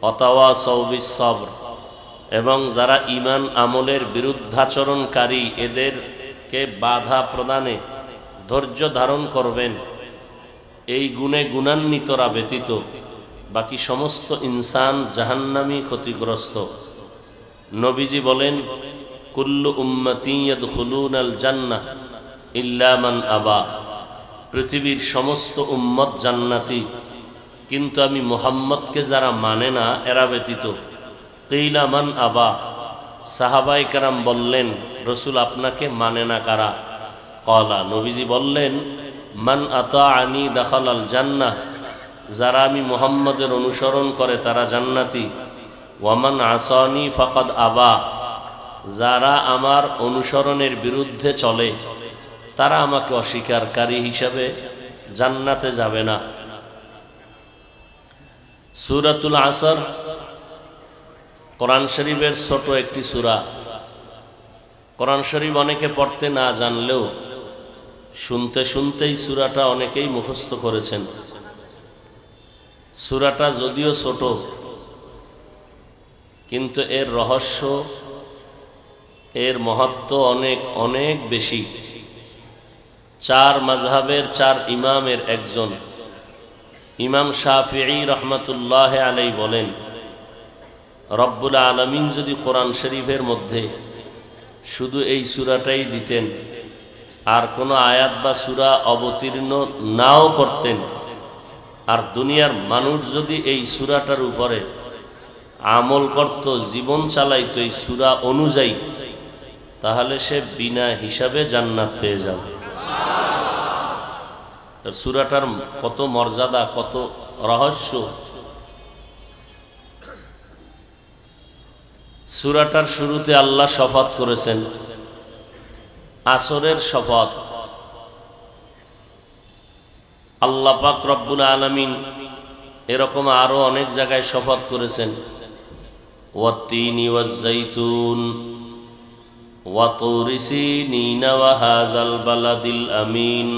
ওয়া তাওয়াসাউ বিস সবর, এবং যারা ঈমান আমলের বিরুদ্ধাচরণকারী এদেরকে বাধা প্রদানে ধৈর্য ধারণ করবেন। এই গুণে গুণান্বিতরা ব্যতীত বাকি সমস্ত ইনসান জাহান্নামী, ক্ষতিগ্রস্ত। নবীজি বলেন, কুল্লু উম্মতি ইয়াদখুলুনাল জান্নাহ ইল্লা মান আবা, পৃথিবীর সমস্ত উম্মত জান্নাতি, কিন্তু আমি মুহাম্মদকে যারা মানে না এরা ব্যতীত। কিলা মান আবা, সাহাবায়ে কেরাম বললেন, রসুল আপনাকে মানে না কারা? ক্বালা, নবীজি বললেন, মান আতাআনি দাখালাল জান্নাহ, যারা আমি মুহাম্মদের অনুসরণ করে তারা জান্নাতি। ওয়ামান আসানি ফাকাদ আবা, যারা আমার অনুসরণের বিরুদ্ধে চলে তারা আমাকে অস্বীকারী হিসাবে জান্নাতে যাবে না। সূরাতুল আসর কোরআন শরীফের ছোট একটি সূরা। কোরআন শরীফ অনেকে পড়তে না জানলেও শুনতে শুনতেই সূরাটা অনেকেই মুখস্থ করেছেন। সূরাটা যদিও ছোট, কিন্তু এর রহস্য, এর মহত্ব অনেক অনেক বেশি। চার মাযহাবের চার ইমামের একজন ইমাম শাফিঈ রহমাতুল্লাহ আলাইহি বলেন, রব্বুল আলামিন যদি কোরআন শরীফের মধ্যে শুধু এই সূরাটাই দিতেন, আর কোনো আয়াত বা সূরা অবতীর্ণ নাও করতেন, আর দুনিয়ার মানুষ যদি এই সূরাটার উপরে আমল করত, জীবন চালাইতো এই সূরা অনুযায়ী, তাহলে সে বিনা হিসাবে জান্নাত পেয়ে যাবে। সূরাটার কত মর্যাদা, কত রহস্য। সূরাটার শুরুতে আল্লাহ শপথ করেছেন, আসরের শপথ। আল্লাহ পাক রব্বুল আলামিন এরকম আরো অনেক জায়গায় শপথ করেছেন, ওয়াত-তিনি ওয়াজ-যাইতুন ওয়া তুরি সিনিন ওয়া হাযাল বালাদিল আমিন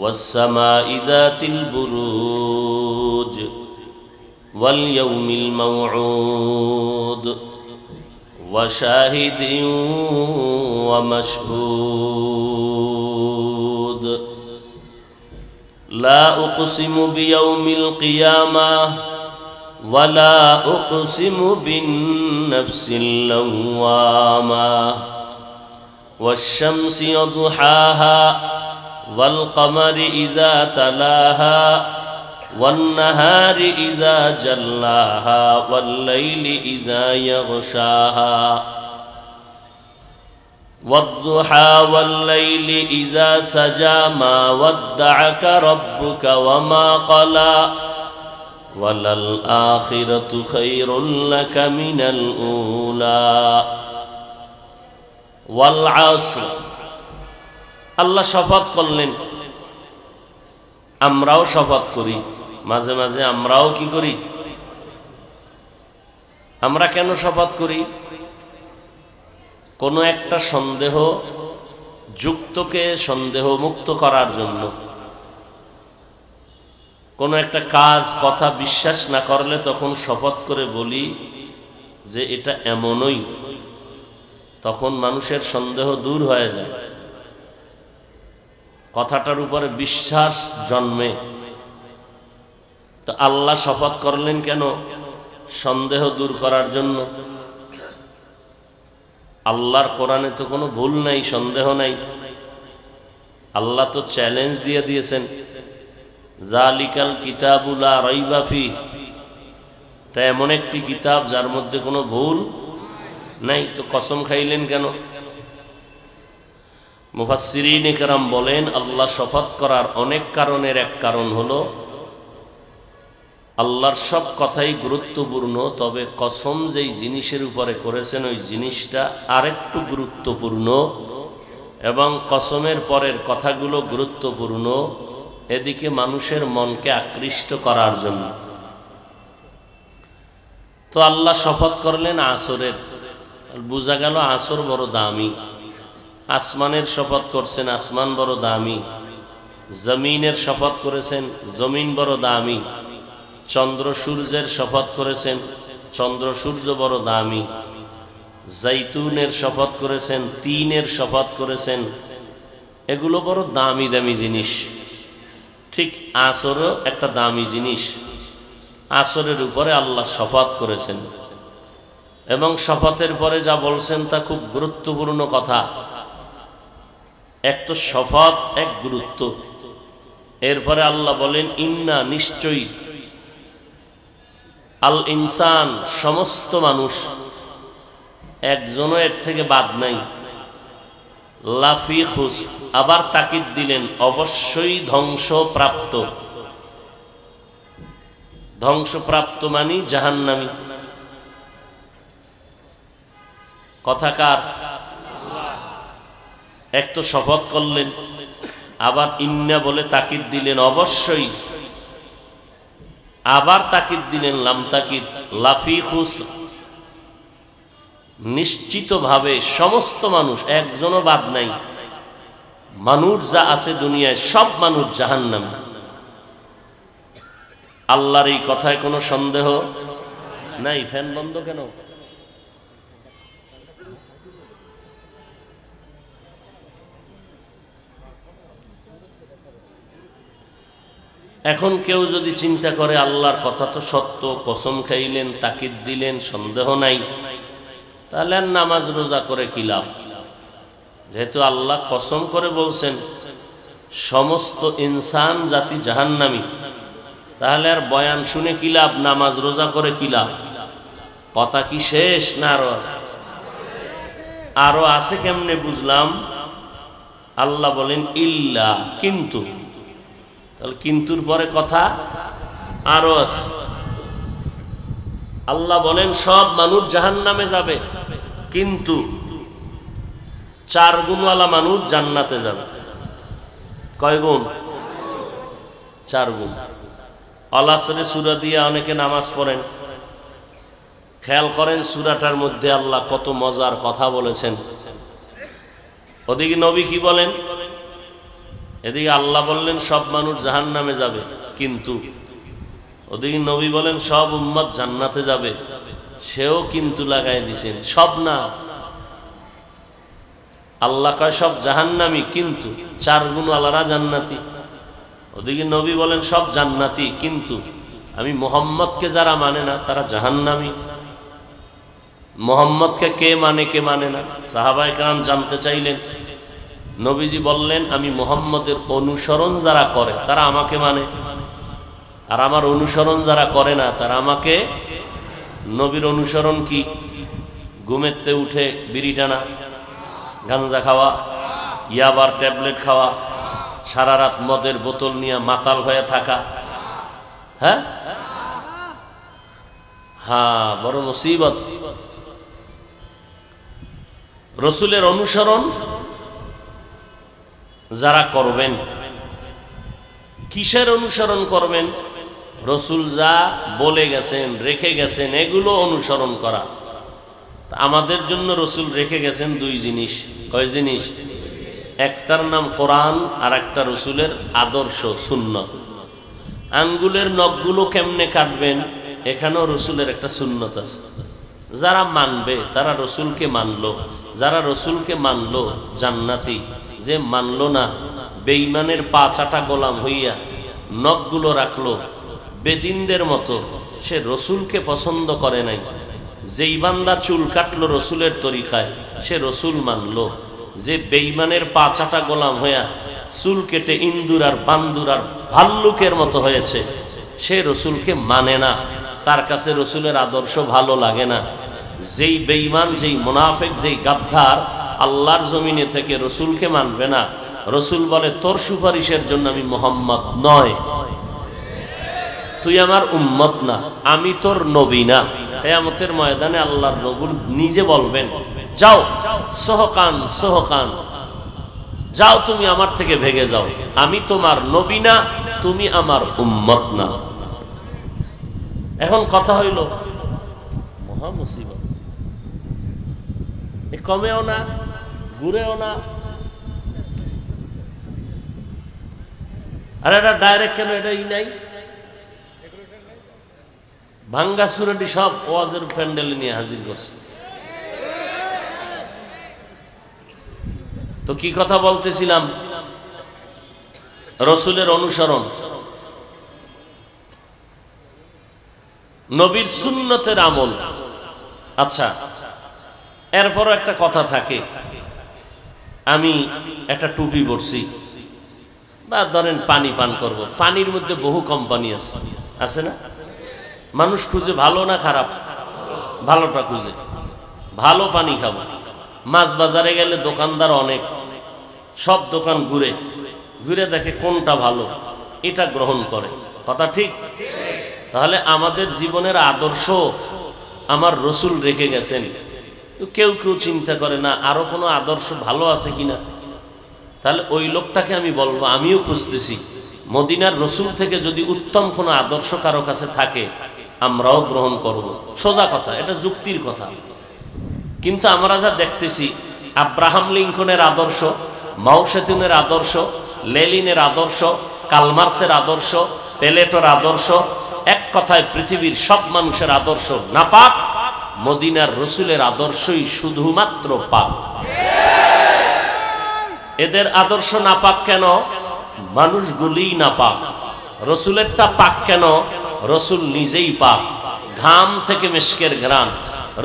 ওয়াস-সামাই যাতিল বুরুজ ওয়াল ইয়াউমিল মাউউদ ওয়া শাহিদিন ওয়া মাশহুদ লা উকসিমু বিয়াউমিল কিয়ামাহ ওয়া লা উকসিমু বিন-নাফসিল লাওয়ামাহ ওয়াশ-শামসি ওয়া দুহাহা ওয়াল কমারি ইযা তালাহা ওয়ান-নাহারি ইযা জাল্লাহা ওয়াল-লাইলি ইযা ইয়াগশাহা والضحى والليل إذا سجى ما ودعك ربك وما قلى وللآخرة خير لك من الأولى والعصر আল্লাহ শপথ করলেন। আমরাও শপথ করি, মাঝে মাঝে আমরাও কি করি? আমরা কেন শপথ করি? কোনো একটা সন্দেহ যুক্তকে সন্দেহ মুক্ত করার জন্য, কোনো একটা কাজ কথা বিশ্বাস না করলে তখন শপথ করে বলি যে এটা এমনই, তখন মানুষের সন্দেহ দূর হয়ে যায়, কথাটার উপরে বিশ্বাস জন্মে। তো আল্লাহ শপথ করলেন কেন? সন্দেহ দূর করার জন্য। আল্লাহর কোরআনে তো কোনো ভুল নাই, সন্দেহ নাই। আল্লাহ তো চ্যালেঞ্জ দিয়ে দিয়েছেন, জালিকাল কিতাবু লা রাইবা ফিহি, তা এমন একটি কিতাব যার মধ্যে কোনো ভুল নাই। তো কসম খাইলেন কেন? মুফাসসিরিনে কেরাম বলেন, আল্লাহ শপথ করার অনেক কারণের এক কারণ হলো আল্লাহর সব কথাই গুরুত্বপূর্ণ, তবে কসম যেই জিনিসের উপরে করেছেন ওই জিনিসটা আরেকটু গুরুত্বপূর্ণ, এবং কসমের পরের কথাগুলো গুরুত্বপূর্ণ, এদিকে মানুষের মনকে আকৃষ্ট করার জন্য। তো আল্লাহ শপথ করলেন আসরের। বোঝা গেল আসর বড় দামি। আসমানের শপথ করছেন, আসমান বড় দামি। জমিনের শপথ করেছেন, জমিন বড় দামি। চন্দ্র সূর্যের শপথ করেছেন, চন্দ্র সূর্য বড় দামি। জাইতুনের শপথ করেছেন, তিনের শপথ করেছেন, এগুলো বড় দামি দামি জিনিস। ঠিক আসরও একটা দামি জিনিস। আসরের উপরে আল্লাহ শপথ করেছেন, এবং শপথের পরে যা বলছেন তা খুব গুরুত্বপূর্ণ কথা। এক তো শপথ, এক গুরুত্ব। এরপরে আল্লাহ বলেন, ইন্না, নিশ্চয়ই, আল ইনসান, সমস্ত মানুষ, একজনও এর থেকে বাদ নাই। লাফি খুস, আবার তাকিদ দিলেন অবশ্যই ধ্বংসপ্রাপ্ত। ধ্বংসপ্রাপ্ত মানি জাহান্নামী। কথাকার এক তো শপথ করলেন, আবার ইন্না বলে তাকিদ দিলেন অবশ্যই, আবার তাকিদ দিলেন লাম তাকিদ লাফি খুস, নিশ্চিতভাবে সমস্ত মানুষ, একজনও বাদ নাই। মানুষ যা আছে দুনিয়ায় সব মানুষ জাহান্নামী। আল্লাহর এই কথায় কোনো সন্দেহ নাই। ফ্যান বন্ধ কেন? এখন কেউ যদি চিন্তা করে আল্লাহর কথা তো সত্য, কসম খাইলেন, তাকিদ দিলেন, সন্দেহ নাই, তাহলে আর নামাজ রোজা করে কি লাভ? যেহেতু আল্লাহ কসম করে বলছেন সমস্ত ইনসান জাতি জাহান্নামী, তাহলে আর বয়ান শুনে কি লাভ? নামাজ রোজা করে কি লাভ? কথা কি শেষ না আরো আছে? আরো আছে কেমনে বুঝলাম? আল্লাহ বলেন ইল্লা, কিন্তু। তাহলে কিন্তুর পরে কথা আরো আছে। আল্লাহ বলেন সব মানুষ জাহান্নামে যাবে, কিন্তু 4 গুণওয়ালা মানুষ জান্নাতে যাবে। কয় গুণ? 4 গুণ। আল আসরে সূরা দিয়ে অনেকে নামাজ পড়েন, খেয়াল করেন সূরাটার মধ্যে আল্লাহ কত মজার কথা বলেছেন। ওদিকে নবী কি বলেন? এদিকে আল্লাহ বললেন সব মানুষ জাহান্নামে যাবে, কিন্তু ওদিকে নবী বলেন সব উম্মত জান্নাতে যাবে, সেও কিন্তু লাগাই দিছেন। সব না, আল্লাহ কয় সব জাহান্নামী, কিন্তু 4 গুণওয়ালারা জান্নাতি। ওদিকে নবী বলেন সব জান্নাতি, কিন্তু আমি মুহাম্মদকে যারা মানে না তারা জাহান্নামী। মুহাম্মদকে কে মানে কে মানে না? সাহাবায়ে কেরাম জানতে চাইলেন। নবীজি বললেন আমি মুহাম্মদের অনুসরণ যারা করে তারা আমাকে মানে, আর আমার অনুসরণ যারা করে না তারা আমাকে। নবীর অনুসরণ কি? ঘুমেতে উঠে বিড়ি টানা, গাঞ্জা খাওয়া, ইয়াবার ট্যাবলেট খাওয়া, সারা রাত মদের বোতল নিয়ে মাতাল হয়ে থাকা। হ্যাঁ হ্যাঁ, বড় মুসিবত। রসুলের অনুসরণ যারা করবেন, কিসের অনুসরণ করবেন? রসুল যা বলে গেছেন, রেখে গেছেন, এগুলো অনুসরণ করা। আমাদের জন্য রসুল রেখে গেছেন 2 জিনিস। কয় জিনিস? একটার নাম কোরআন, আর একটা রসুলের আদর্শ সুন্নত। আঙ্গুলের নখগুলো কেমনে কাটবেন, এখানেও রসুলের একটা সুন্নত আছে। যারা মানবে তারা রসুলকে মানলো, যারা রসুলকে মানলো জান্নাতি, যে মানলো না বেঈমানের পা চাটা গোলাম হইয়া নখগুলো রাখলো বেদিনদের মতো, সে রসুলকে পছন্দ করে নাই। যেই বান্দা চুল কাটলো রসুলের তরিকায় সে রসুল মানলো। যে বেঈমানের পা চাটা গোলাম হইয়া চুল কেটে ইন্দুর আর বান্দুর আর ভাল্লুকের মতো হয়েছে, সে রসুলকে মানে না, তার কাছে রসুলের আদর্শ ভালো লাগে না। যেই বেঈমান, যেই মুনাফিক, যেই গাদ্দার আল্লাহর জমিনে থেকে রসুলকে মানবে না, রসুল বলে তোর সুপারিশের জন্য আমি মুহাম্মদ নয়, তুই আমার উম্মত না, আমি তোর নবী না। কিয়ামতের ময়দানে আল্লাহর নবী নিজে বলবেন যাও সোহকান সোহকান, যাও তুমি আমার থেকে ভেগে যাও, আমি তোমার নবী না, তুমি আমার উম্মত না। এখন কথা হইল মহা মুসিবত, কমেও না ঘুরেও না। আর এটা ডাইরেক্ট কেন? এটাই নাই ভাঙ্গা সুরাটি সব ওয়াজের প্যান্ডেলে নিয়ে হাজির করছে। তো কি কথা বলতেছিলাম? রসুলের অনুসরণ, নবীর সুন্নতের আমল। আচ্ছা, এরপরও একটা কথা থাকে, আমি একটা টুপি পরছি বা ধরেন পানি পান করব, পানির মধ্যে বহু কোম্পানি আছে, আছে না? মানুষ খুঁজে ভালো না খারাপ? ভালোটা খুঁজে। ভালো পানি খাবো। মাছ বাজারে গেলে দোকানদার অনেক, সব দোকান ঘুরে ঘুরে দেখে কোনটা ভালো, এটা গ্রহণ করে। কথা ঠিক? তাহলে আমাদের জীবনের আদর্শ আমার রসুল রেখে গেছেন। তো কেউ কেউ চিন্তা করে না আরো কোনো আদর্শ ভালো আছে কিনা। তাহলে ওই লোকটাকে আমি বলবো আমিও খুঁজতেছি, মদিনার রসুল থেকে যদি উত্তম কোনো আদর্শ কারো কাছে থাকে আমরাও গ্রহণ করব। সোজা কথা, এটা যুক্তির কথা। কিন্তু আমরা যা দেখতেছি আব্রাহাম লিঙ্কনের আদর্শ, মাও সেতুনের আদর্শ, লেনিনের আদর্শ, কালমার্সের আদর্শ, প্লেটোর আদর্শ, এক কথায় পৃথিবীর সব মানুষের আদর্শ নাপাক, মদিনার রসুলের আদর্শই শুধুমাত্র পাক। এদের আদর্শ নাপাক কেন? মানুষগুলিই নাপাক। রসুলেরটা পাক কেন? রসুল নিজেই পাক। ঘাম থেকে মেশকের ঘ্রাণ,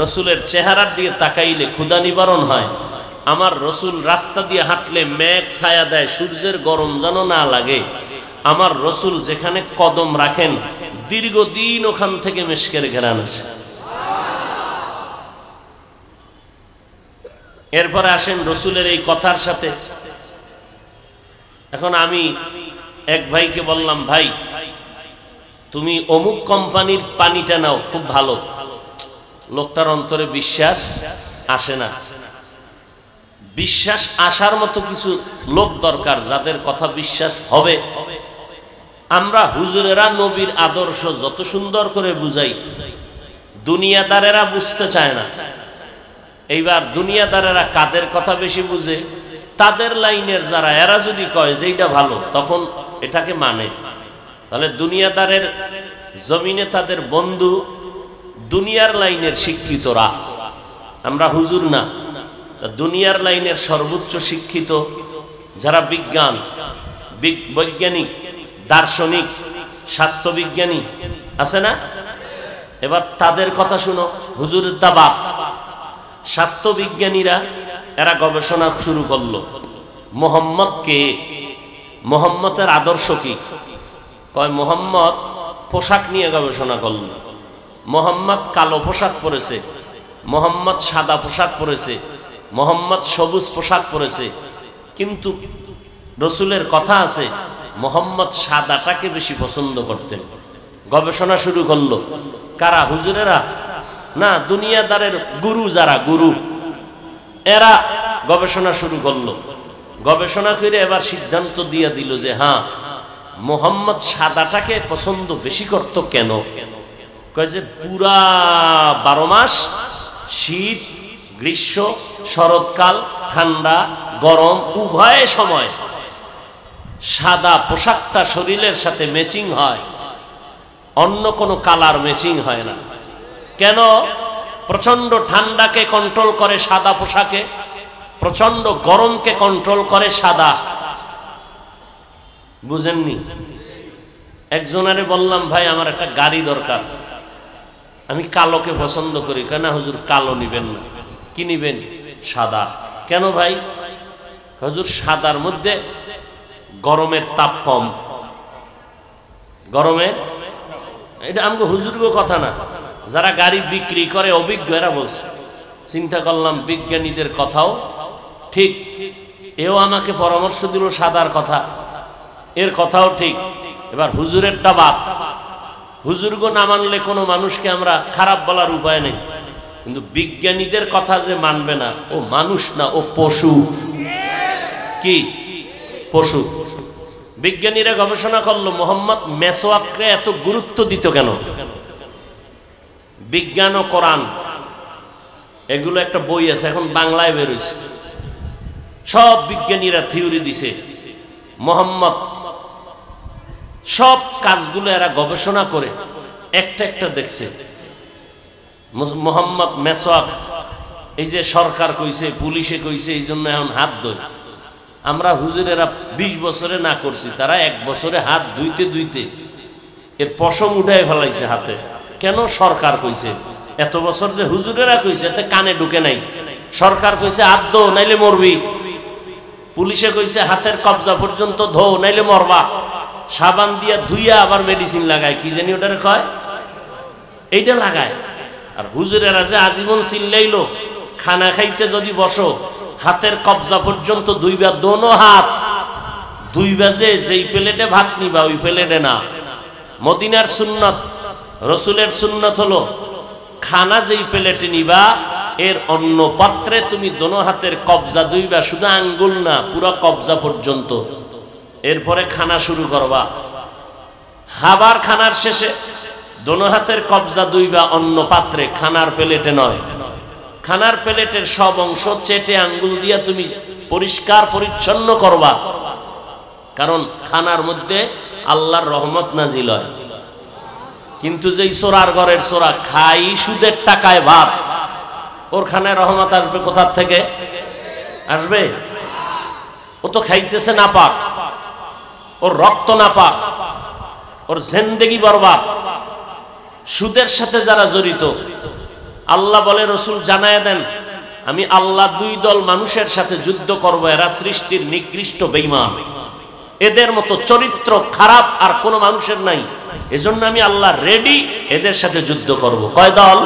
রসুলের চেহারার দিকে তাকাইলে ক্ষুধা নিবারণ হয়। আমার রসুল রাস্তা দিয়ে হাঁটলে মেঘ ছায়া দেয়, সূর্যের গরম যেন না লাগে। আমার রসুল যেখানে কদম রাখেন দীর্ঘদিন ওখান থেকে মেশকের ঘ্রাণ আসে। এরপরে আসেন রসুলের এই কথার সাথে। এখন আমি এক ভাইকে বললাম, ভাই তুমি অমুক কোম্পানির পানিটা নাও, খুব ভালো। লোকটার অন্তরে বিশ্বাস আসে না। বিশ্বাস আসার মতো কিছু লোক দরকার যাদের কথা বিশ্বাস হবে। আমরা হুজুরেরা নবীর আদর্শ যত সুন্দর করে বুঝাই, দুনিয়াদারেরা বুঝতে চায় না। এইবার দুনিয়াদারেরা কাদের কথা বেশি বুঝে? তাদের লাইনের যারা, এরা যদি কয় যে এইটা ভালো তখন এটাকে মানে। তাহলে দুনিয়াদারের জমিনে তাদের বন্ধু দুনিয়ার লাইনের শিক্ষিতরা, আমরা হুজুর না। দুনিয়ার লাইনের সর্বোচ্চ শিক্ষিত যারা বিজ্ঞান, বৈজ্ঞানিক, দার্শনিক, স্বাস্থ্যবিজ্ঞানী আছে না? এবার তাদের কথা শুনো, হুজুরের দাবাত। স্বাস্থ্যবিজ্ঞানীরা এরা গবেষণা শুরু করলো মোহাম্মদকে, মোহাম্মদের আদর্শ কি? কয় মোহাম্মদ পোশাক নিয়ে গবেষণা করলো। মোহাম্মদ কালো পোশাক পরেছে, মোহাম্মদ সাদা পোশাক পরেছে, মোহাম্মদ সবুজ পোশাক পরেছে। কিন্তু রসুলের কথা আছে মোহাম্মদ সাদাটাকে বেশি পছন্দ করতেন। গবেষণা শুরু করলো কারা? হুজুরেরা না, দুনিয়াদারের গুরু যারা, গুরু এরা গবেষণা শুরু করলো। গবেষণা করে এবার সিদ্ধান্ত দিয়ে দিল যে হ্যাঁ, মোহাম্মদ সাদাটাকে পছন্দ বেশি করত। কেন? কয় যে পুরা 12 মাস, শীত, গ্রীষ্ম, শরৎকাল, ঠান্ডা, গরম উভয় সময় সাদা পোশাকটা শরীরের সাথে ম্যাচিং হয়, অন্য কোনো কালার ম্যাচিং হয় না। কেন? প্রচন্ড ঠান্ডাকে কন্ট্রোল করে সাদা পোশাকে, প্রচন্ড গরমকে কন্ট্রোল করে সাদা। বুঝেননি? একজনারে বললাম, ভাই আমার একটা গাড়ি দরকার, আমি কালোকে পছন্দ করি। কেন হুজুর? কালো নিবেন না। কি নিবেন? সাদা। কেন ভাই? হুজুর সাদার মধ্যে গরমের তাপ কম। গরমের, এটা আমাকে হুজুরগো কথা না, যারা গাড়ি বিক্রি করে অভিজ্ঞ এরা বলছে। চিন্তা করলাম বিজ্ঞানীদের কথাও ঠিক, এও আমাকে পরামর্শ দিল সাদার কথা, এর কথাও ঠিক। এবার হুজুরেরটা বাদ। হুজুরগো না মানলে কোনো মানুষকে আমরা খারাপ বলার উপায় নেই, কিন্তু বিজ্ঞানীদের কথা যে মানবে না, ও মানুষ না, ও পশু। কি? পশু। বিজ্ঞানীরা গবেষণা করলো মোহাম্মদ মেসওয়াককে এত গুরুত্ব দিত কেন? বিজ্ঞান ও কোরআন এগুলো একটা বই আছে, এখন বাংলায় বেরোইছে। সব বিজ্ঞানীরা থিওরি দিছে। মোহাম্মদ সব কাজগুলো এরা গবেষণা করে একটা একটা দেখছে। মোহাম্মদ মেসওয়াক, এই যে সরকার কইছে, পুলিশে কইছে, এই জন্য এখন হাত ধোয়। আমরা হুজুরেরা 20 বছরে না করছি, তারা 1 বছরে হাত ধুইতে ধুইতে এর পশম উঠায় ফেলাইছে হাতে। কেন? সরকার কইছে। এত বছর যে হুজুরেরা কইছে এতে কানে ঢুকে নাই। সরকার কইছে হাত ধো নাইলে মরবি, পুলিশে কইছে হাতের কবজা পর্যন্ত ধো নাইলে মরবা। সাবান দিয়া ধুইয়া আবার মেডিসিন লাগায়, কি জানি ওটারে কয়, এইটা লাগায়। আর হুজুরেরা যে আজীবন চিল্লাইলো খানা খাইতে যদি বসো হাতের কবজা পর্যন্ত দুইবার, দোনো হাত দুইবার, যেই প্লেটে ভাত নিবা ওই প্লেটে না। মদিনার সুন্নত, রসুলের সুন্নত হলো খানা যেই প্লেটে নিবা এর অন্য পাত্রে তুমি দোনো হাতের কবজা দুইবা, শুধু আঙ্গুল না পুরো কবজা পর্যন্ত। এরপরে খানা শুরু করবা। আবার খানার শেষে দোনো হাতের কবজা দুইবা অন্য পাত্রে, খানার প্লেটে নয়। খানার প্লেটের সব অংশ চেটে আঙ্গুল দিয়া তুমি পরিষ্কার পরিচ্ছন্ন করবা, কারণ খানার মধ্যে আল্লাহর রহমত নাজিল হয়। কিন্তু যেই চোরার ঘরের চোরা খাই সুদের টাকায় ভাত, ওর খানায় রহমত আসবে কোথার থেকে? আসবে? ও তো খাইতেছে না পাক, ওর রক্ত না পাক, ওর জিন্দেগি বরবাদ। সুদের সাথে যারা জড়িত, আল্লাহ বলে, রসুল জানায় দেন, আমি আল্লাহ দুই দল মানুষের সাথে যুদ্ধ করব, এরা সৃষ্টির নিকৃষ্ট বেঈমান, এদের মতো চরিত্র খারাপ আর কোন মানুষের নাই। এজন্য আমি আল্লাহ রেডি এদের সাথে যুদ্ধ করব। কয় দল?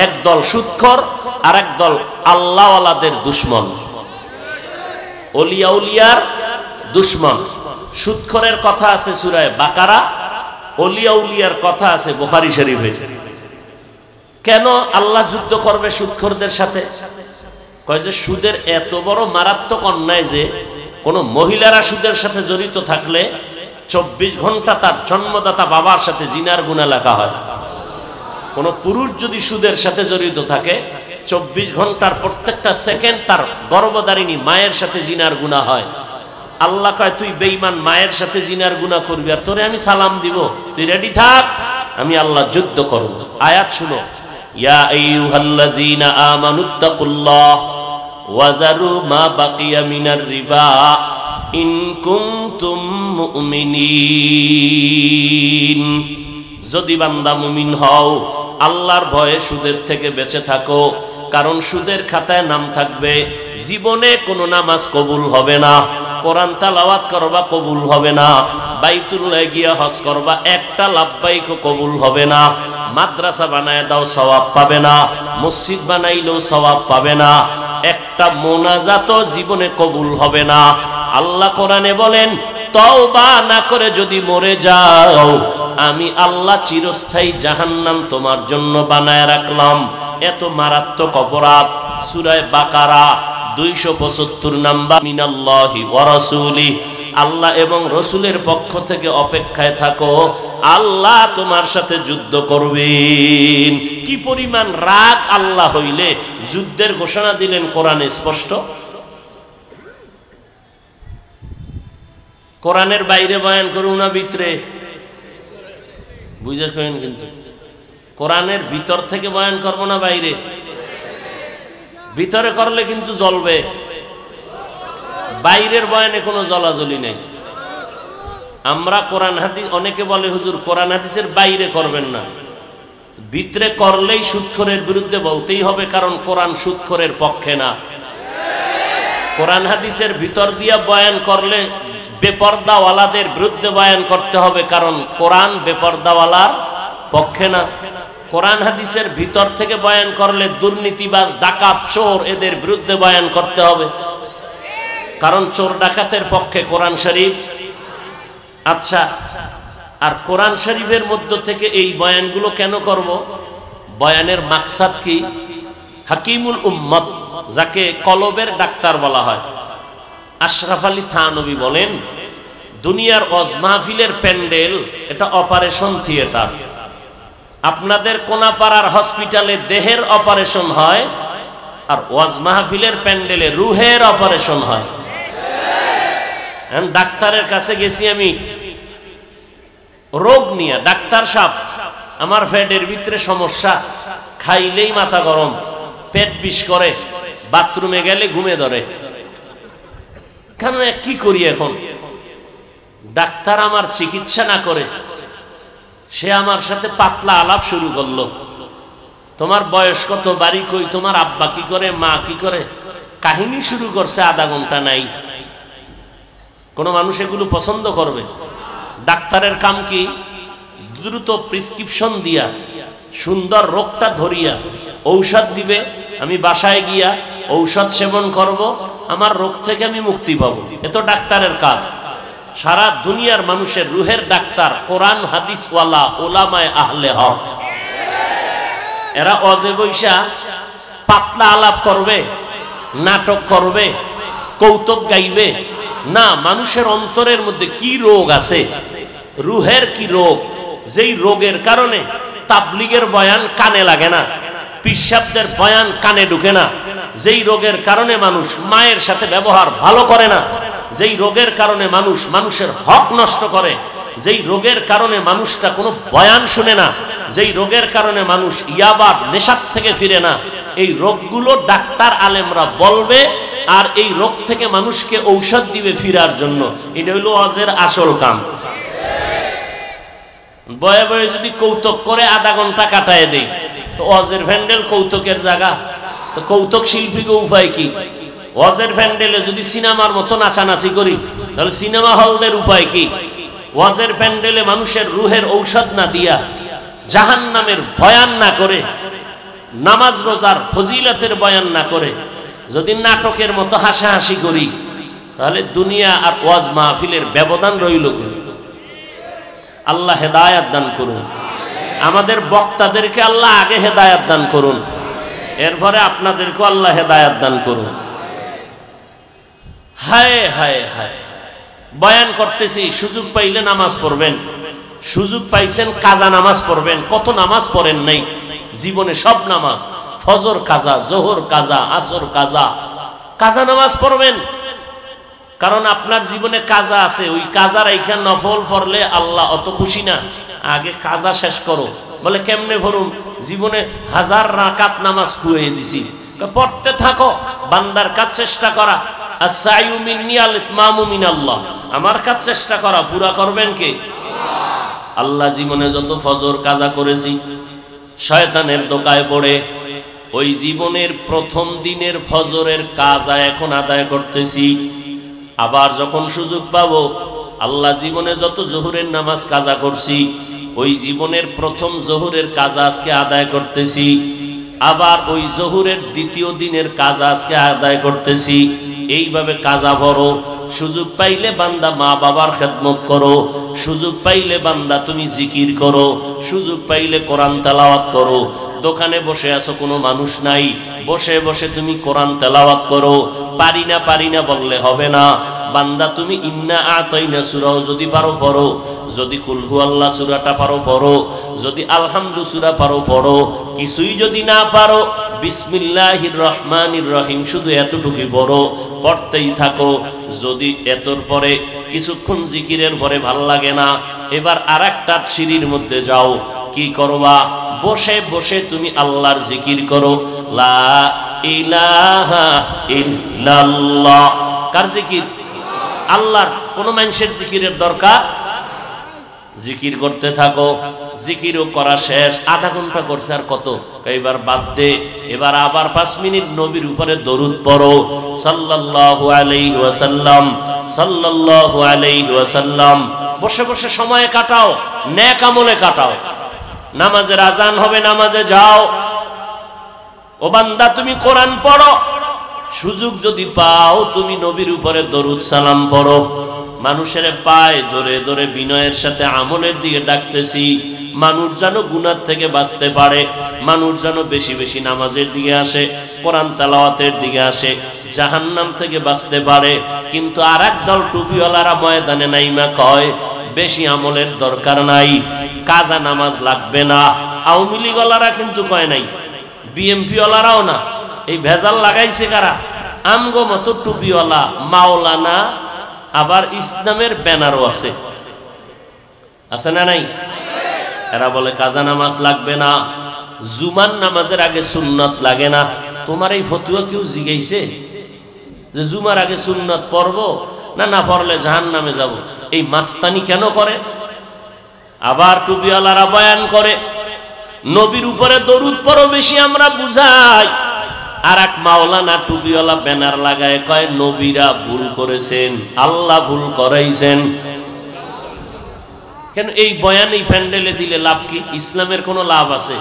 এক দল সুদখোর আর এক দল আল্লাহওয়ালাদের দুশমন, ওলিয়াউলিয়ার দুশমন। সুদখোরের কথা আছে সূরা বাকারা, ওলিয়াউলিয়ার কথা আছে বুখারী শরীফে। কেন আল্লাহ যুদ্ধ করবে সুদখোরদের সাথে? কয় যে সুদের এত বড় মারাত্মক অন্যায় যে কোন মহিলারা সুদের সাথে জড়িত থাকলে 24 ঘন্টা তার জন্মদাতা বাবার সাথে জিনার গুনাহ লেখা হয়। কোন পুরুষ যদি সুদের সাথে জড়িত থাকে 24 ঘন্টার প্রত্যেকটা সেকেন্ড তার গর্ভধারিণী মায়ের সাথে জিনার গুনাহ হয়। আল্লাহ কয়, তুই বেঈমান মায়ের সাথে জিনার গুনাহ করবি আর তোরে আমি সালাম দিব, তুই রেডি থাক, আমি আল্লাহ যুদ্ধ করব। আয়াত শুনো, ইয়া আইয়ুহাল্লাযীনা আমানুত্তাকুল্লাহ ওয়া যারু মা বাকিয়া মিনার রিবা ইন কুনতুম মুমিনিন। যদি বান্দা মুমিন হও, আল্লাহর ভয়ে সুদের থেকে বেঁচে থাকো, কারণ সুদের খাতায় নাম থাকবে, জীবনে কোনো নামাজ কবুল হবে না, কোরআন তেলাওয়াত করবা কবুল হবে না, বাইতুল্লাহ গিয়া হজ করবা একটা লাব্বাইক কবুল হবে না, মাদ্রাসা বানায় দাও সওয়াব পাবে না, মসজিদ বানাইলেও সওয়াব পাবে না, একটা মোনাজাত জীবনে কবুল হবে না। আল্লাহ কোরআনে বলেন, তওবা না করে যদি মরে যাও, আমি আল্লাহ চিরস্থায়ী জাহান্নাম তোমার জন্য বানায় রাখলাম। এত মারাত্মক অপরাধ। সূরা বাকারা 275 নাম্বার, মিনাল্লাহি ওয়া রাসূলিহি, আল্লাহ এবং রসুলের পক্ষ থেকে অপেক্ষায় থাকো, আল্লাহ তোমার সাথে যুদ্ধ করবেন। কি পরিমাণ রাগ আল্লাহ হইলে যুদ্ধের ঘোষণা দিলেন কোরআনে স্পষ্ট। কোরআনের বাইরে বয়ান করুন না ভিতরে, বুঝেছ করেন? কিন্তু কোরআনের ভিতর থেকে বয়ান করবো না বাইরে। ভিতরে করলে কিন্তু জ্বলবে, বাইরের বয়ানে কোনো জ্বলাজ্বলি নেই। আমরা কোরআন হাদিস, অনেকে বলে হুজুর কোরআন হাদিসের বাইরে করবেন না, ভিতরে করলেই সুদখোরের বিরুদ্ধে বলতেই হবে, কারণ কোরআন সুদখোরের পক্ষে না। কোরআন হাদিসের ভিতর দিয়া বয়ান করলে বেপরদাওয়ালাদের বিরুদ্ধে বয়ান করতে হবে, কারণ কোরআন বেপরদাওয়ালার পক্ষে না। কোরআন হাদিসের ভিতর থেকে বয়ান করলে দুর্নীতিবাজ, ডাকাত, চোর এদের বিরুদ্ধে বয়ান করতে হবে, কারণ চোর ডাকাতের পক্ষে কোরআন শরীফ। আচ্ছা, আর কোরআন শরীফের মধ্য থেকে এই বয়ানগুলো কেন করব? বয়ানের মাকসাদ কি? হাকিমুল উম্মত, যাকে কলবের ডাক্তার বলা হয়, আশরাফ আলী থানভী বলেন, দুনিয়ার ওয়াজ মাহফিলের প্যান্ডেল এটা অপারেশন থিয়েটার। আপনাদের কোনাপাড়ার হসপিটালে দেহের অপারেশন হয়, আর ওয়াজ মাহফিলের প্যান্ডেলে রুহের অপারেশন হয়। ডাক্তারের কাছে গেছি আমি রোগ নিয়ে, ডাক্তার সাহেব আমার পেটের ভিতরে সমস্যা, খাইলেই মাথা গরম, পেট বিষ করে, বাথরুমে গেলে ঘুমে ধরে, কেন কি করি এখন? ডাক্তার আমার চিকিৎসা না করে সে আমার সাথে পাতলা আলাপ শুরু করলো, তোমার বয়স কত, বাড়ি কই, তোমার আব্বা কি করে, মা কি করে, কাহিনী শুরু করছে। আধা ঘন্টা নাই। কোন মানুষ এগুলো পছন্দ করবে? ডাক্তারের কাম কি? দ্রুত প্রেসক্রিপশন দিয়া, সুন্দর রোগটা ধরিয়া ঔষধ দিবে, আমি বাসায় গিয়া ঔষধ সেবন করব, আমার রোগ থেকে আমি মুক্তি পাবো। এ তো ডাক্তারের কাজ। সারা দুনিয়ার মানুষের রুহের ডাক্তার কোরআন হাদিস ওয়ালা ওলামায়ে আহলে হক। এরা অজে বৈশা পাতলা আলাপ করবে, নাটক করবে, কৌতুক গাইবে না। মানুষের অন্তরের মধ্যে কি রোগ আছে, রুহের কি রোগ, যেই রোগের কারণে তাবলীগের বয়ান কানে লাগে না, পিশাবদের বয়ান কানে ঢুকে না, যেই রোগের কারণে মানুষ মায়ের সাথে ব্যবহার ভালো করে না, যেই রোগের কারণে মানুষ মানুষের হক নষ্ট করে, যেই রোগের কারণে মানুষটা কোনো বয়ান শুনে না, যেই রোগের কারণে মানুষ ইয়াবার নেশার থেকে ফিরে না, এই রোগগুলো ডাক্তার আলেমরা বলবে আর এই রোগ থেকে মানুষকে ঔষধ দিবে ফিরার জন্য। এটা হইল ওয়াজের আসল কাম। বয়ে বয়ে যদি কৌতুক করে আধা ঘন্টা কাটায় দেই তো ওয়াজের প্যান্ডেল কৌতুকের জায়গা, তো কৌতুক শিল্পীকে উপায় কি? ওয়াজের প্যান্ডেলে যদি সিনেমার মতো নাচানাচি করি তাহলে সিনেমা হলদের উপায় কি? ওয়াজের প্যান্ডেলে মানুষের রুহের ঔষধ না দিয়া, জাহান্নামের বয়ান না করে, নামাজ রোজার ফজিলতের বয়ান না করে যদি নাটকের মতো হাসাহাসি করি তাহলে দুনিয়া আর ওয়াজ মাহফিলের ব্যবধান রইল কি? আল্লাহ হেদায়াত দান করুন। আমাদের বক্তাদেরকে আল্লাহ আগে হেদায়াত দান করুন, এরপরে আপনাদেরকে আল্লাহ হেদায়াত দান করুন। হায় হায় হায়, বয়ান করতেছি, সুযোগ পাইলে নামাজ পড়বেন, সুযোগ পাইছেন কাজা নামাজ পড়বেন। কত নামাজ পড়েন নাই জীবনে? সব নামাজ, ফজর কাজা, জোহর কাজা, আসর কাজা, কাজা নামাজ পড়বেন। কারণ আপনার জীবনে কাজা আছে, ওই কাজার এইখান নফল পড়লে আল্লাহ অত খুশি না। আগে কাজা শেষ করো। বলে কেমনে ভরুম? জীবনে 1000 রাকাত নামাজ খুঁয়ে দিছি, পড়তে থাকো। বান্দার কাজ চেষ্টা করা, আস-সাইয়ু মিন্নি আল ইতমামু মিনাল্লাহ। আমার কাজ চেষ্টা করা, পুরা করবেন কে? আল্লাহ। জীবনে যত ফজর কাজা করেছি শয়তানের দোকায় পড়ে ওই জীবনের প্রথম দিনের ফজরের কাজা এখন আদায় করতেছি। আবার যখন সুযোগ পাবো, আল্লাহ জীবনে যত জোহরের নামাজ কাজা করছি ওই জীবনের প্রথম জোহরের কাজা আজকে আদায় করতেছি। আবার ওই জোহরের দ্বিতীয় দিনের কাজা আজকে আদায় করতেছি। এইভাবে কাজা ভরো। সুযোগ পাইলে বান্দা মা বাবার খেদমত করো, সুযোগ পাইলে বান্দা তুমি জিকির করো, সুযোগ পাইলে কোরআন তেলাওয়াত করো। দোকানে বসে আছো, কোনো মানুষ নাই, বসে বসে তুমি কোরআন তেলাওয়াত করো। পারি না বললে হবে না। বান্দা তুমি ইন্না আতাইনা সূরাও যদি পারো পড়ো, যদি কুল হুয়াল্লাহ সূরাটা পারো পড়ো, যদি আলহামদু সূরা পারো পড়ো। কিছুই যদি না পারো বিসমিল্লাহির রহমানির রহিম শুধু এতটুকুই পড়ো, পড়তেই থাকো। যদি এতর পরে কিছুক্ষণ জিকিরের পরে ভাল লাগে না, এবার আরেকটা সিঁড়ির মধ্যে যাও। কি করবা? বসে বসে তুমি আল্লাহর জিকির করো। লা ইলাহা ইল্লাল্লাহ। কার জিকির? আল্লাহর। কোন মানুষের জিকিরের দরকার? জিকির করতে থাকো। জিকিরও করা শেষ, আধা ঘন্টা করছে, আর কত? এবার বাদ দে। এবার আবার 5 মিনিট নবীর উপরে দরুদ পড়ো, সাল্লাল্লাহু আলাইহি ওয়াসাল্লাম, সাল্লাল্লাহু আলাইহি ওয়াসাল্লাম। বসে বসে সময় কাটাও, নেক আমলে কাটাও। নামাজের আজান হবে, নামাজে যাও। ও বান্দা তুমি কোরআন পড়ো। সুযোগ যদি পাও তুমি নবীর উপরে দরুদ সালাম পড়ো। মানুষের পায় ধরে ধরে বিনয়ের সাথে আমলের দিকে ডাকতেছি। মানুষ যেন গুনাহ থেকে বাঁচতে পারে, মানুষ যেন বেশি বেশি নামাজের দিকে আসে, কোরআন তেলাওয়াতের দিকে আসে, জাহান্নাম থেকে বাঁচতে পারে। কিন্তু আরেক দল টুপিওয়ালারা ময়দানে নাইমা কয় বেশি আমলের দরকার নাই, কাজা নামাজ লাগবে না। আওয়ামী লীগওয়ালারা কিন্তু কয় নাই, বিএমপি ওয়ালারাও না। এই ভেজাল লাগাইছে কারা? আমগো মতো টুপিওয়ালা মাওলানা, আবার ইসলামের ব্যানারও আছে, আছে না নাই? এরা বলে কাজা নামাজ লাগবে না, জুমার নামাজের আগে সুন্নত লাগে না। তোমার এই ফতুয়া কেউ জিগাইছে যে জুমার আগে সুন্নত পড়বো না, না পড়লে জাহান্নামে যাব? এই মাস্তানি কেন করে? আবার টুপিওয়ালারা বয়ান করে নবীর উপরে দরুদ পড়ো বেশি, আমরা বুঝাই। আর এক মাওলানা টুপিওয়ালা ব্যানার লাগায় কয় নবীরা ভুল করেছেন, আল্লাহ ভুল করাইছেন। কেন এই বয়ান এই প্যান্ডেলে দিলে লাভ কি? ইসলামের কোনো লাভ আছে?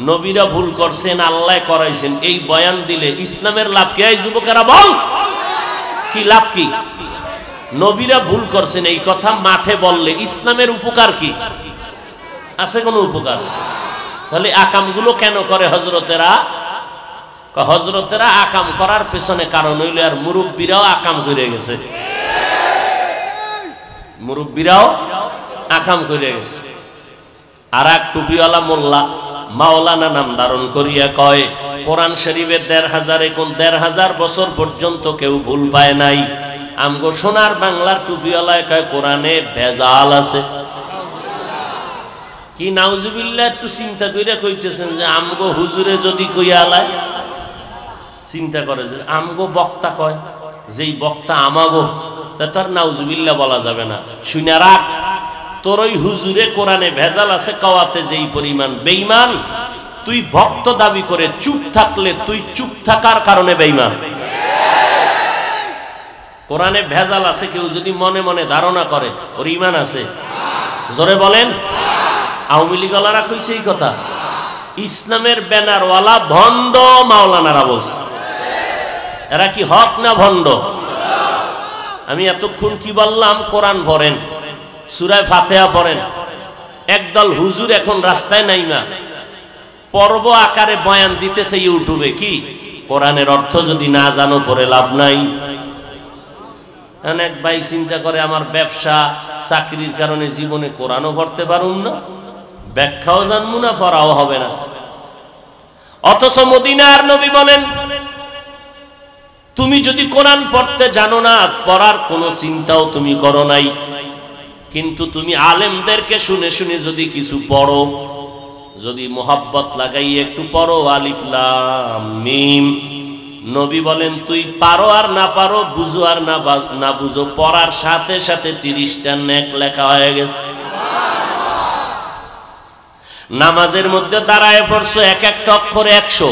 নবীরা ভুল করছেন, আল্লাহ করাইছেন, এই বয়ান দিলে ইসলামের লাভ কি? এই যুবকেরা বল, কি লাভ? কি নবীরা ভুল করছেন এই কথা মাঠে বললে ইসলামের উপকার কি আছে? কোনো উপকার? তাহলে আকামগুলো কেন করে হযরতেরা? হযরতেরা আকাম করার পেছনে কারণ হইল আর মুরব্বীরাও আকাম করে গেছে, মুরব্বীরাও আকাম করে গেছে। আর এক টুপিওয়ালা মোল্লা মাওলানা নাম ধারণ করিয়া কয় কোরআন শরীফে ১৫০০ বছর পর্যন্ত কেউ ভুল পায় নাই। আমগো সোনার বাংলার টুপিওয়ালায় কয় কোরআনে ভেজাল আছে। কি নাউজুবিল্লাহ! একটু চিন্তা কইরা কইতেছেন যে আমগো হুজুরে যদি কইয়ালায়, চিন্তা করে যে আমগো বক্তা কয়, যেই বক্তা আমাগো, তা তো আর নাউজুবিল্লাহ বলা যাবে না। শুনে রাখ, তোর ওই হুজুরে কোরআনে ভেজাল আছে কওয়াতে যেই পরিমাণ বেঈমান, তুই ভক্ত দাবি করে চুপ থাকলে তুই চুপ থাকার কারণে বেঈমান। কোরআনে ভেজাল আছে কেউ যদি মনে মনে ধারণা করে, ওর ঈমান আছে? জোরে বলেন। আওয়ামী লীগওয়ালারা কইছে এই কথা, ইসলামের ব্যানারওয়ালা ভণ্ড মাওলানারা বলছে। এরা কি হক না ভণ্ড? আমি এতক্ষণ কি বললাম? কোরআন পড়েন, সূরা ফাতিহা পড়েন। একদল হুজুর এখন রাস্তায় নাই না, পর্ব আকারে বয়ান দিতেছে ইউটিউবে। কি কোরআনের অর্থ যদি না জানো পড়ে লাভ নাই। অনেক ভাই চিন্তা করে আমার ব্যবসা চাকরির কারণে জীবনে কোরআনও পড়তে পারুম না, ব্যাখ্যাও জানবো না, পড়াও হবে না। অথচ মদিনার নবী বলেন তুমি যদি কোরআন পড়তে জানো না, পড়ার কোনো চিন্তাও তুমি করো নাই, কিন্তু তুমি আলেমদেরকে শুনে শুনে যদি কিছু পড়ো, যদি মোহাব্বত লাগাই একটু পড়ো, আলিফ লাম মিম, নবী বলেন তুই পারো আর না পারো, বুঝো আর না বুঝো, পড়ার সাথে সাথে 30টা নেক লেখা হয়ে গেছে। নামাজের মধ্যে দাঁড়ায় পড়ছো এক একটা অক্ষরে 100,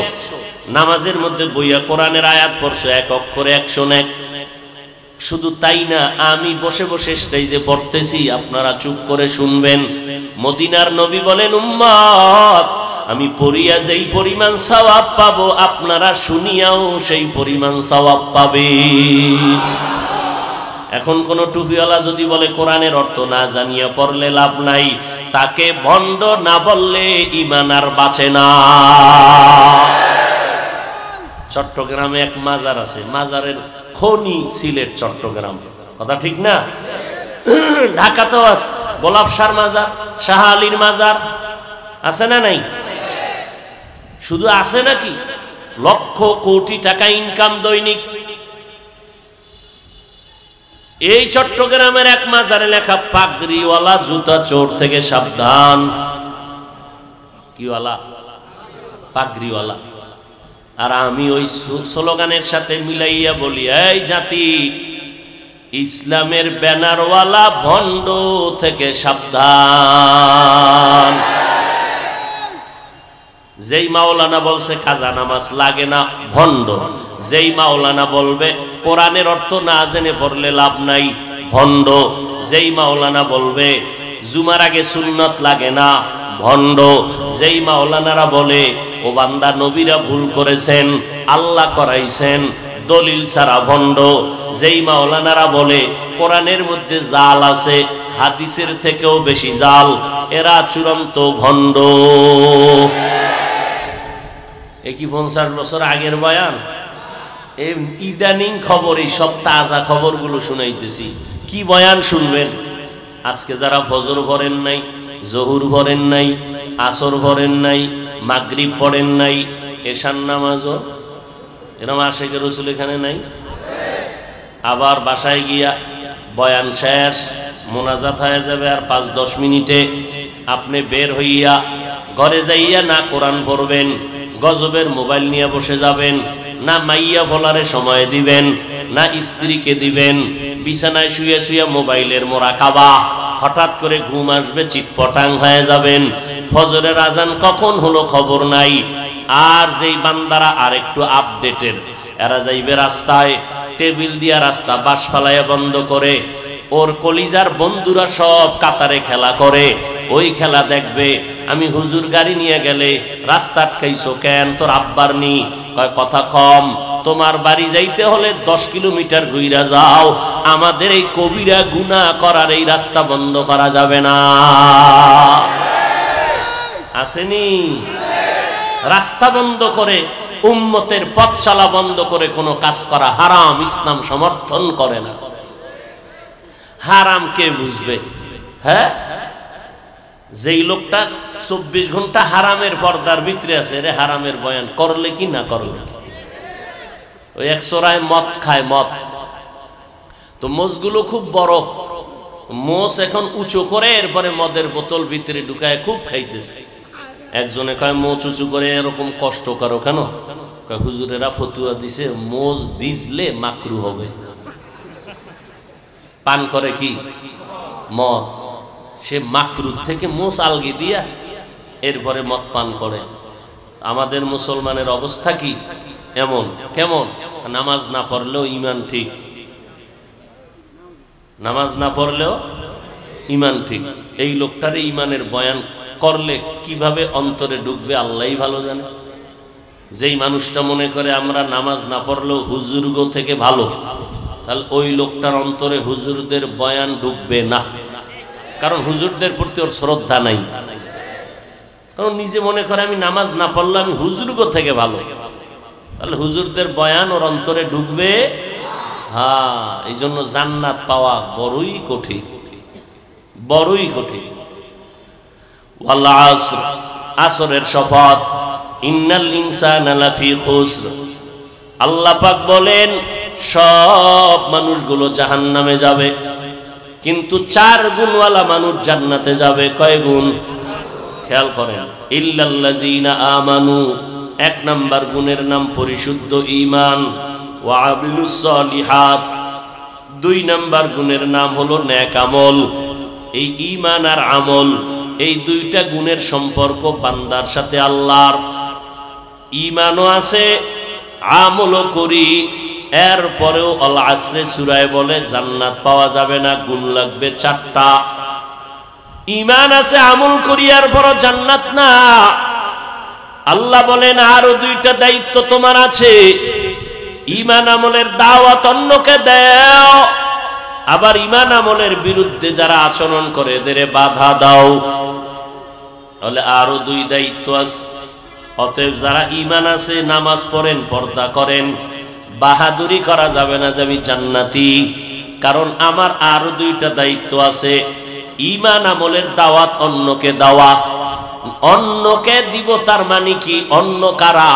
নামাজের মধ্যে বইয়া কোরআনের আয়াত পড়ছো এক অক্ষরে 100 নেক। শুধু তাই না, আমি বসে বসে স্টেজে পড়তেছি, আপনারা চুপ করে শুনবেন। মদিনার নবী বলেন উম্মত আমি পড়িয়া যেই পরিমাণ সওয়াব পাবো, আপনারা শুনিয়াও সেই পরিমাণ সওয়াব পাবে। এখন কোন টুপিওয়ালা যদি বলে কোরআনের অর্থ না জানিয়া পড়লে লাভ নাই, তাকে ভণ্ড না বললে ঈমান আর বাঁচে না। চট্টগ্রামে এক মাজার আছে, মাজারের খনি সিলেট চট্টগ্রাম, কথা ঠিক না? ঢাকাতেও আছে গোলাপ শাহর মাজার, শাহ আলীর মাজার আছে না নাই? শুধু আছে নাকি, লক্ষ কোটি টাকা ইনকাম দৈনিক। এই চট্টগ্রামের এক মাজারে লেখা পাগড়িওয়ালা জুতা চোর থেকে সাবধান। কিওয়ালা? পাগড়িওয়ালা। আর আমি ওই স্লোগানের সাথে মিলাইয়া বলি, এই জাতি, ইসলামের ব্যানারওয়ালা ভণ্ড থেকে সাবধান। যেই মাওলানা বলছে কাজা নামাজ লাগে না, ভণ্ড। যেই মাওলানা বলবে কোরআনের অর্থ না জেনে পড়লে লাভ নাই, ভণ্ড। যেই মাওলানা বলবে জুমার আগে সুন্নত লাগে না, ভণ্ড। যেই মাওলানারা বলে ও বান্দা নবীরা ভুল করেছেন, আল্লাহ করাইছেন, দলিল ছাড়া, ভণ্ড। যেই মাওলানারা বলে কোরআনের মধ্যে জাল আছে, হাদিসের থেকেও বেশি জাল, এরা চূড়ান্ত ভণ্ড। এ কি 50 বছর আগের বয়ান? এই ইদানিং খবর, এই সব তাজা খবরগুলো শুনাইতেছি। কি বয়ান শুনবেন? আজকে যারা ফজর পড়েন নাই, জহুর পড়েন নাই, আসর পড়েন নাই, মাগরিব পড়েন নাই, এশার নামাজও এরকম আশেকে রসুল এখানে নাই। আবার বাসায় গিয়া বয়ান শেষ, মোনাজাত হয়ে যাবে আর 5-10 মিনিটে আপনি বের হইয়া ঘরে যাইয়া না কোরআন পড়বেন, গজবের মোবাইল নিয়ে বসে যাবেন, না মাইয়া ফলারে সময় দিবেন, না স্ত্রীকে দিবেন, বিছানায় শুয়ে শুয়ে মোবাইলের মোরাকাবা, হঠাৎ করে ঘুম আসবে, চিৎপটাং হয়ে যাবেন। ফজরের আজান কখন হলো খবর নাই। আর যেই বান্দারা আর একটু আপডেটের, এরা যাইবে রাস্তায়, টেবিল দিয়া রাস্তা বাস ফালাইয়া বন্ধ করে, ওর কলিজার বন্ধুরা সব কাতারে খেলা করে, ওই খেলা দেখবে, আমি হুজুর গাড়ি নিয়ে গেলে রাস্তা আটকাইছো কেন? তোর আব্বার নি? কয় কথা কম, তোমার বাড়ি যাইতে হলে 10 কিলোমিটার ঘুইরা যাও, আমাদের এই কবিরা গুনাহ করার এই রাস্তা বন্ধ করা যাবে না। আসেনি? রাস্তা বন্ধ করে, উম্মতের পথ চলা বন্ধ করে কোনো কাজ করা হারাম, ইসলাম সমর্থন করে না। হারাম কে বুঝবে? হ্যাঁ, যেই লোকটা 24 ঘন্টা হারামের পর্দার ভিতরে আছে, রে হারামের বয়ান করলে কি না করলে, ওই এক চোরায় মদ খায়, মদ তো মোষগুলো খুব বড়, মোষ এখন উঁচু করে এরপরে মদের বোতল ভিতরে ঢুকায় খুব খাইতেছে। একজনে কয় মোচ উঁচু করে এরকম কষ্ট করো কেন? কয় হুজুরেরা ফতুয়া দিছে মোষ ভিজলে মাকরু হবে। পান করে কি? মদ। সে মাকরু থেকে মোষ আলগি দিয়া এরপরে মদ পান করে। আমাদের মুসলমানের অবস্থা কি এমন? কেমন? নামাজ না পড়লেও ঈমান ঠিক, নামাজ না পড়লেও ঈমান ঠিক। এই লোকটারে ঈমানের বয়ান করলে কিভাবে অন্তরে ঢুকবে আল্লাহই ভালো জানে। যেই মানুষটা মনে করে আমরা নামাজ না পড়লেও হুজুরগো থেকে ভালো, তাহলে ওই লোকটার অন্তরে হুজুরদের বয়ান ঢুকবে না, কারণ হুজুরদের প্রতি ওর শ্রদ্ধা নাই। কারণ নিজে মনে করে আমি নামাজ না পড়লে আমি হুজুরগো থেকে ভালো, তাহলে হুজুরদের বয়ান ওর অন্তরে ঢুকবে। হ্যাঁ, এই জন্য জান্নাত পাওয়া বড়ই কঠিন, বড়ই কঠিন। ওয়াল আসর, আসরের শপথ, ইন্নাল ইনসানা লাফি খুসর। আল্লাহ পাক বলেন সব মানুষগুলো জাহান্নামে যাবে, কিন্তু 4 গুণওয়ালা মানুষ জান্নাতে যাবে। কয় গুণ? খেয়াল করেন, ইল্লাল্লাযীনা আমানু, 1 নাম্বার গুণের নাম পরিশুদ্ধ ঈমান, ওয়া আমিলুস সলিহাত, 2 নাম্বার গুণের নাম হলো নেক আমল। এই ঈমান আর আমল, এই 2টা গুণের সম্পর্ক বান্দার সাথে আল্লাহর। ঈমানও আছে, আমলও করি, এরপরেও আল আসরে সূরায় বলে জান্নাত পাওয়া যাবে না, গুণ লাগবে 4টা। ঈমান আছে, আমল করি, এরপরও জান্নাত না। আল্লাহ বলেন আরো 2টা দায়িত্ব তোমার আছে। ঈমান আমলের দাওয়াত অন্যকে দাও, আবার ঈমান আমলের বিরুদ্ধে যারা আচরণ করে এদের বাধা দাও। তাহলে আরো 2 দায়িত্ব আছে। অতএব যারা ঈমান আছে, নামাজ পড়েন, পর্দা করেন, বাহাদুরি করা যাবে না যে আমি জান্নাতি, কারণ আমার আরো 2টা দায়িত্ব আছে। ঈমান আমলের দাওয়াত অন্যকে দেওয়া, অন্যকে দিব, তার মানে কি? অন্য কারা?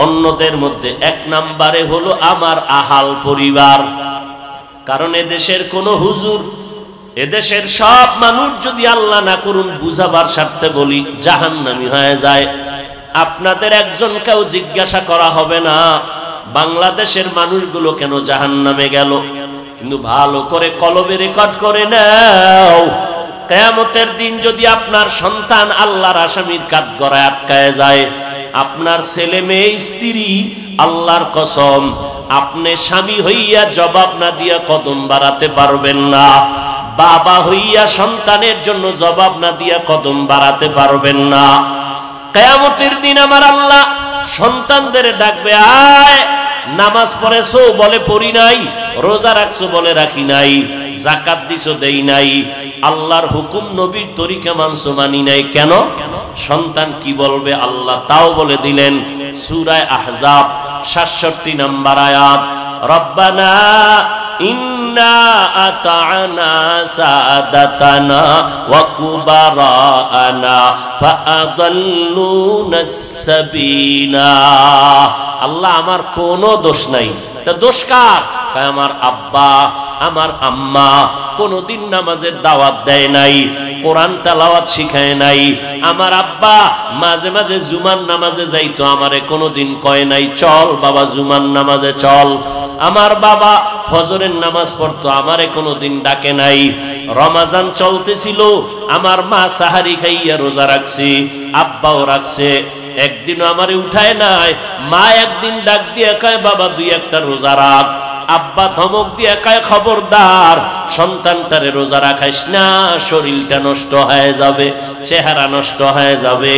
অন্যদের মধ্যে 1 নম্বরে হলো আমার আহাল পরিবার। কারণ এদেশের কোন হুজুর, এদেশের সব মানুষ যদি আল্লাহ না করুন বুঝাবার স্বার্থে বলি জাহান্নামী হয়ে যায়, আপনাদের একজনকেও জিজ্ঞাসা করা হবে না বাংলাদেশের মানুষগুলো কেন জাহান্নামে গেল, কিন্তু ভালো করে কলবে রেকর্ড করে নাও। কিয়ামতের দিন যদি আপনার সন্তান আল্লাহর আসামির কাঠগড়ায় আটকায় যায়, আপনার ছেলে মেয়ে স্ত্রী, আল্লাহর কসম আপনি স্বামী হইয়া জবাব না দিয়া কদম বাড়াতে পারবেন না, বাবা হইয়া সন্তানের জন্য জবাব না দিয়া কদম বাড়াতে পারবেন না। কিয়ামতের দিন আমার আল্লাহ সন্তানদের ডাকবে, আয় নামাজ পড়েছো বলে পড়ি নাই, রোজা রাখছো বলে রাখি নাই, যাকাত দিছো দেই নাই, আল্লাহর হুকুম নবীর তরিকা মানছো মানি নাই কেন? সন্তান কি বলবে আল্লাহ তাও বলে দিলেন। সূরা আহজাব ৬৭ নম্বর আয়াত, রব্বানা ইন্না আতা'না সাদাতানা ওয়া কুবারানা ফাআদাল্লুনাস সাবিলা। আল্লাহ আমার কোনো দোষ নাই, তা দোষ কার? আমার আব্বা আমার আম্মা কোনদিন নামাজের দাওয়াত দেয় নাই, কোরআন তেলাওয়াত শিখায় নাই। আমার আব্বা মাঝে মাঝে জুমার নামাজে যাইতো, আমারে কোনদিন কয় নাই চল বাবা জুমার নামাজে চল। আমার বাবা ফজরের নামাজ পড়তো, আমারে কোনদিন ডাকে নাই। রমাজান চলতেছিল, আমার মা সাহারি খাইয়া রোজা রাখছে, আব্বাও রাখছে, একদিনও আমারে উঠায় নাই। মা একদিন ডাক দিয়ে কয় বাবা 2 একটা রোজা রাখ। আব্বা ধমক দিয়ে কয় খবরদার সন্তানটারে রোজা রাখাইস না, শরীরটা নষ্ট হয়ে যাবে, চেহারা নষ্ট হয়ে যাবে।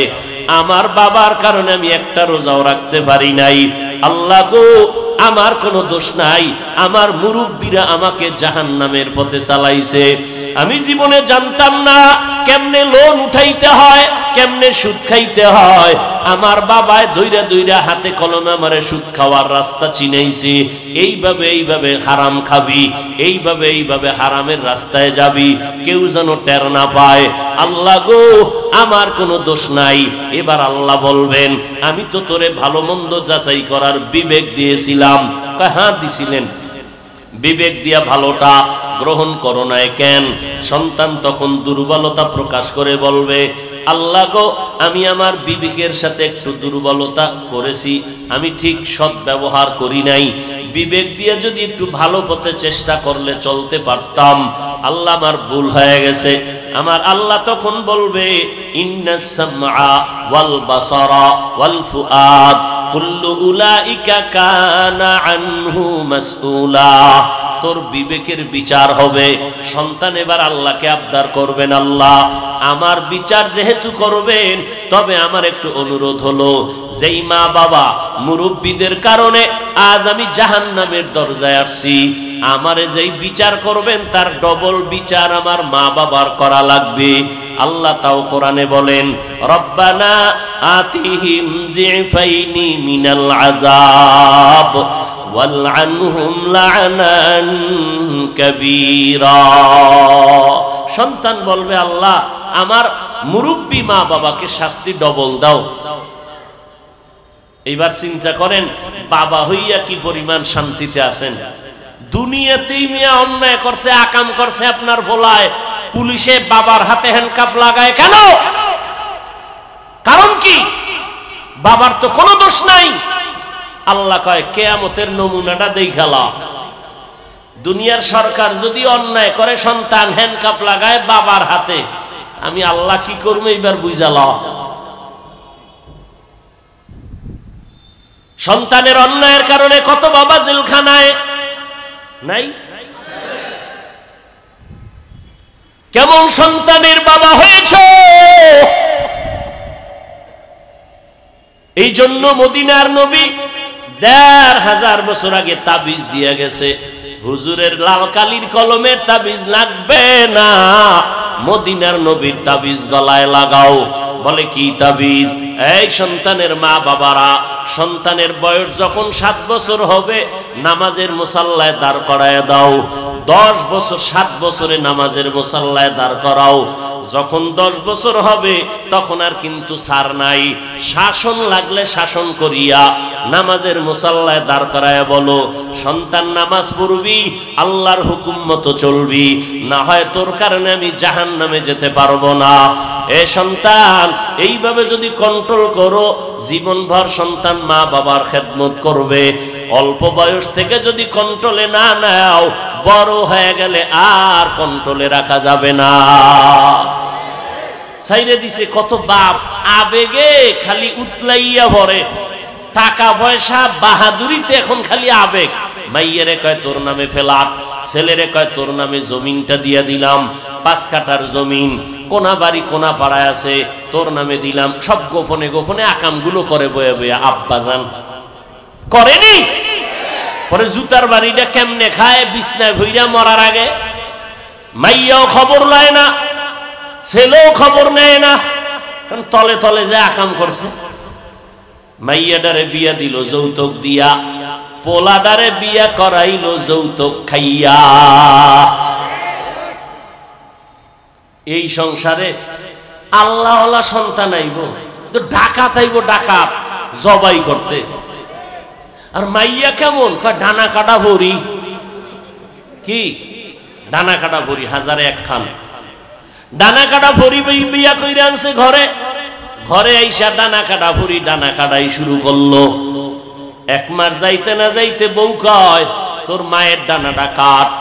আমার বাবার কারণে আমি একটা রোজাও রাখতে পারি নাই। আল্লাহ গো, আমার কোনো দোষ নাই, আমার মুরব্বীরা আমাকে জাহান্নামের পথে চালাইছে। আমি জীবনে জানতাম না কেমনে লোন উঠাইতে হয়, কেমনে সুদ খাইতে হয়। আমার বাবায় দইরা দইরা হাতে কলমে আমারে সুদ খাওয়ার রাস্তা চিনাইছে। এইভাবে হারাম খাবি, এইভাবে হারামের রাস্তায় যাবি, কেউ যেন টের না পায়। আল্লাহ গো, আমার কোনো দোষ নাই। এবার আল্লাহ বলবেন, আমি তো তোরে ভালো মন্দ যাচাই করার বিবেক দিয়েছিলাম। হ্যাঁ দিছিলেন, বিবেক দিয়া ভালোটা গ্রহণ করো নাই কেন? সন্তান তখন দুর্বলতা প্রকাশ করে বলবে, আল্লাহ গো, আমি আমার বিবেকের সাথে একটু দুর্বলতা করেছি, আমি ঠিক সৎ ব্যবহার করি নাই। বিবেক দিয়ে যদি একটু ভালো পথে চেষ্টা করলে চলতে পারতাম। আল্লাহ, আমার ভুল হয়ে গেছে। আমার আল্লাহ তখন বলবে, ইন্নাস সামআ ওয়াল বাসারা ওয়াল ফুআদ কুল্লু উলাইকা কানা আনহু মাসউলা। তোর বিবেকের বিচার হবে। সন্তান এবার আল্লাহকে আবদার করবেন, আল্লাহ আমার বিচার যেহেতু করবেন, তবে আমার একটু অনুরোধ হলো, যেই মা বাবা মুরব্বীদের কারণে আজ আমি জাহান্নামের দরজায় আসছি, আমারে যেই বিচার করবেন তার ডবল বিচার আমার মা বাবার করা লাগবে। আল্লাহ তাও কোরআনে বলেন, রব্বানা আতিহিম যিফাইনি মিনাল আযাব ওয়ালআনহুম লা'নান কাবীরা। সন্তান বলবে, আল্লাহ আমার মুরব্বী মা বাবাকে শাস্তি ডবল দাও। এইবার চিন্তা করেন, বাবা হইয়া কি পরিমাণ শান্তিতে আছেন। দুনিয়াতেই মিয়া অন্যায় করছে, আকাম করছে, আপনার ভোলায় পুলিশে বাবার হাতে হ্যান্ডকাপ লাগায় কেন? কারণ কি? বাবার তো কোনো দোষ নাই। আল্লাহ কয়, কিয়ামতের নমুনাটা দেখালা। দুনিয়ার সরকার যদি অন্যায় করে, সন্তান হ্যান্ডকাপ লাগায় বাবার হাতে, আমি আল্লাহ কি করবো এবার বুঝালা। সন্তানের অন্যায়ের কারণে কত বাবা জেলখানায় নাই? কেমন সন্তানের বাবা হয়েছ? এই জন্য মদিনার নবী ১৫০০ বছর আগে তাবিজ দিয়ে গেছে, হুজুরের লাল কালির কলমের তাবিজ লাগবে না, মদিনার নবীর তাবিজ গলায় লাগাও। বলে কি তাবিজ? এই সন্তানের মা বাবারা, সন্তানের বয়স যখন ৭ বছর হবে নামাজের মুসাল্লায় দাঁড় করায় দাও। ১০ বছর ৭ বছরে নামাজের মুসাল্লায় দাঁড় করাও। যখন ১০ বছর হবে তখন আর কিন্তু ছাড় নাই, শাসন লাগলে শাসন করিয়া নামাজের মুসাল্লায় দাঁড় করায় বলো, সন্তান নামাজ পড়বি, আল্লাহর হুকুম মতো চলবি, না হয় তোর কারণে আমি জাহান্নামে যেতে পারবো না। এ সন্তান, এইভাবে যদি কন্ট্রোল করো, জীবনভর সন্তান মা বাবার খেদমত করবে। অল্প বয়স থেকে যদি কন্ট্রোলে না নাও, বড় হয়ে গেলে আর কন্ট্রোলে রাখা যাবে না। ছাইরে দিছে কত বাপ, আবেগে খালি উতলাইয়া ভরে, টাকা পয়সা বাহাদুরিতে এখন খালি আবেগ। মাইয়েরে কয় তোর নামে ফ্ল্যাট, ছেলেরে কয় তোর নামে জমিনটা দিয়া দিলাম, 5 কাঠার জমিন, কোনা বাড়ি কোনা পাড়ায় আছে, তোর নামে দিলাম। সব গোপনে গোপনে আকামগুলো করে বয়ে বয়ে আব্বাজান করেনি। পরে জুতার বাড়িটা কেমনে খায়, বিছনায় ভইরা মরার আগে। মাইয়াও খবর লয় না, ছেলেও খবর নেয় না, কারণ তলে তলে যে আকাম করছে। মাইয়াডারে বিয়া দিল যৌতুক দিয়া, পোলাডারে বিয়া করাইলো যৌতুক খাইয়া। এই সংসারে আল্লাহওয়ালা সন্তান আইব, তো ডাকাত আইব, ডাকাত জবাই করতে। আর মাইয়া কেমন? ডানা কাটা ভরি। কি ডানা কাটা ভরি? 1001 খান ডানা কাটা ভরি বিয়া কইরা আনছে ঘরে। ঘরে আইসা ডানা কাটা ভরি, ডানা কাটাই শুরু করলো। 1 মাস যাইতে না যাইতে বউ কয়, তোর মায়ের ডানাটা কাট।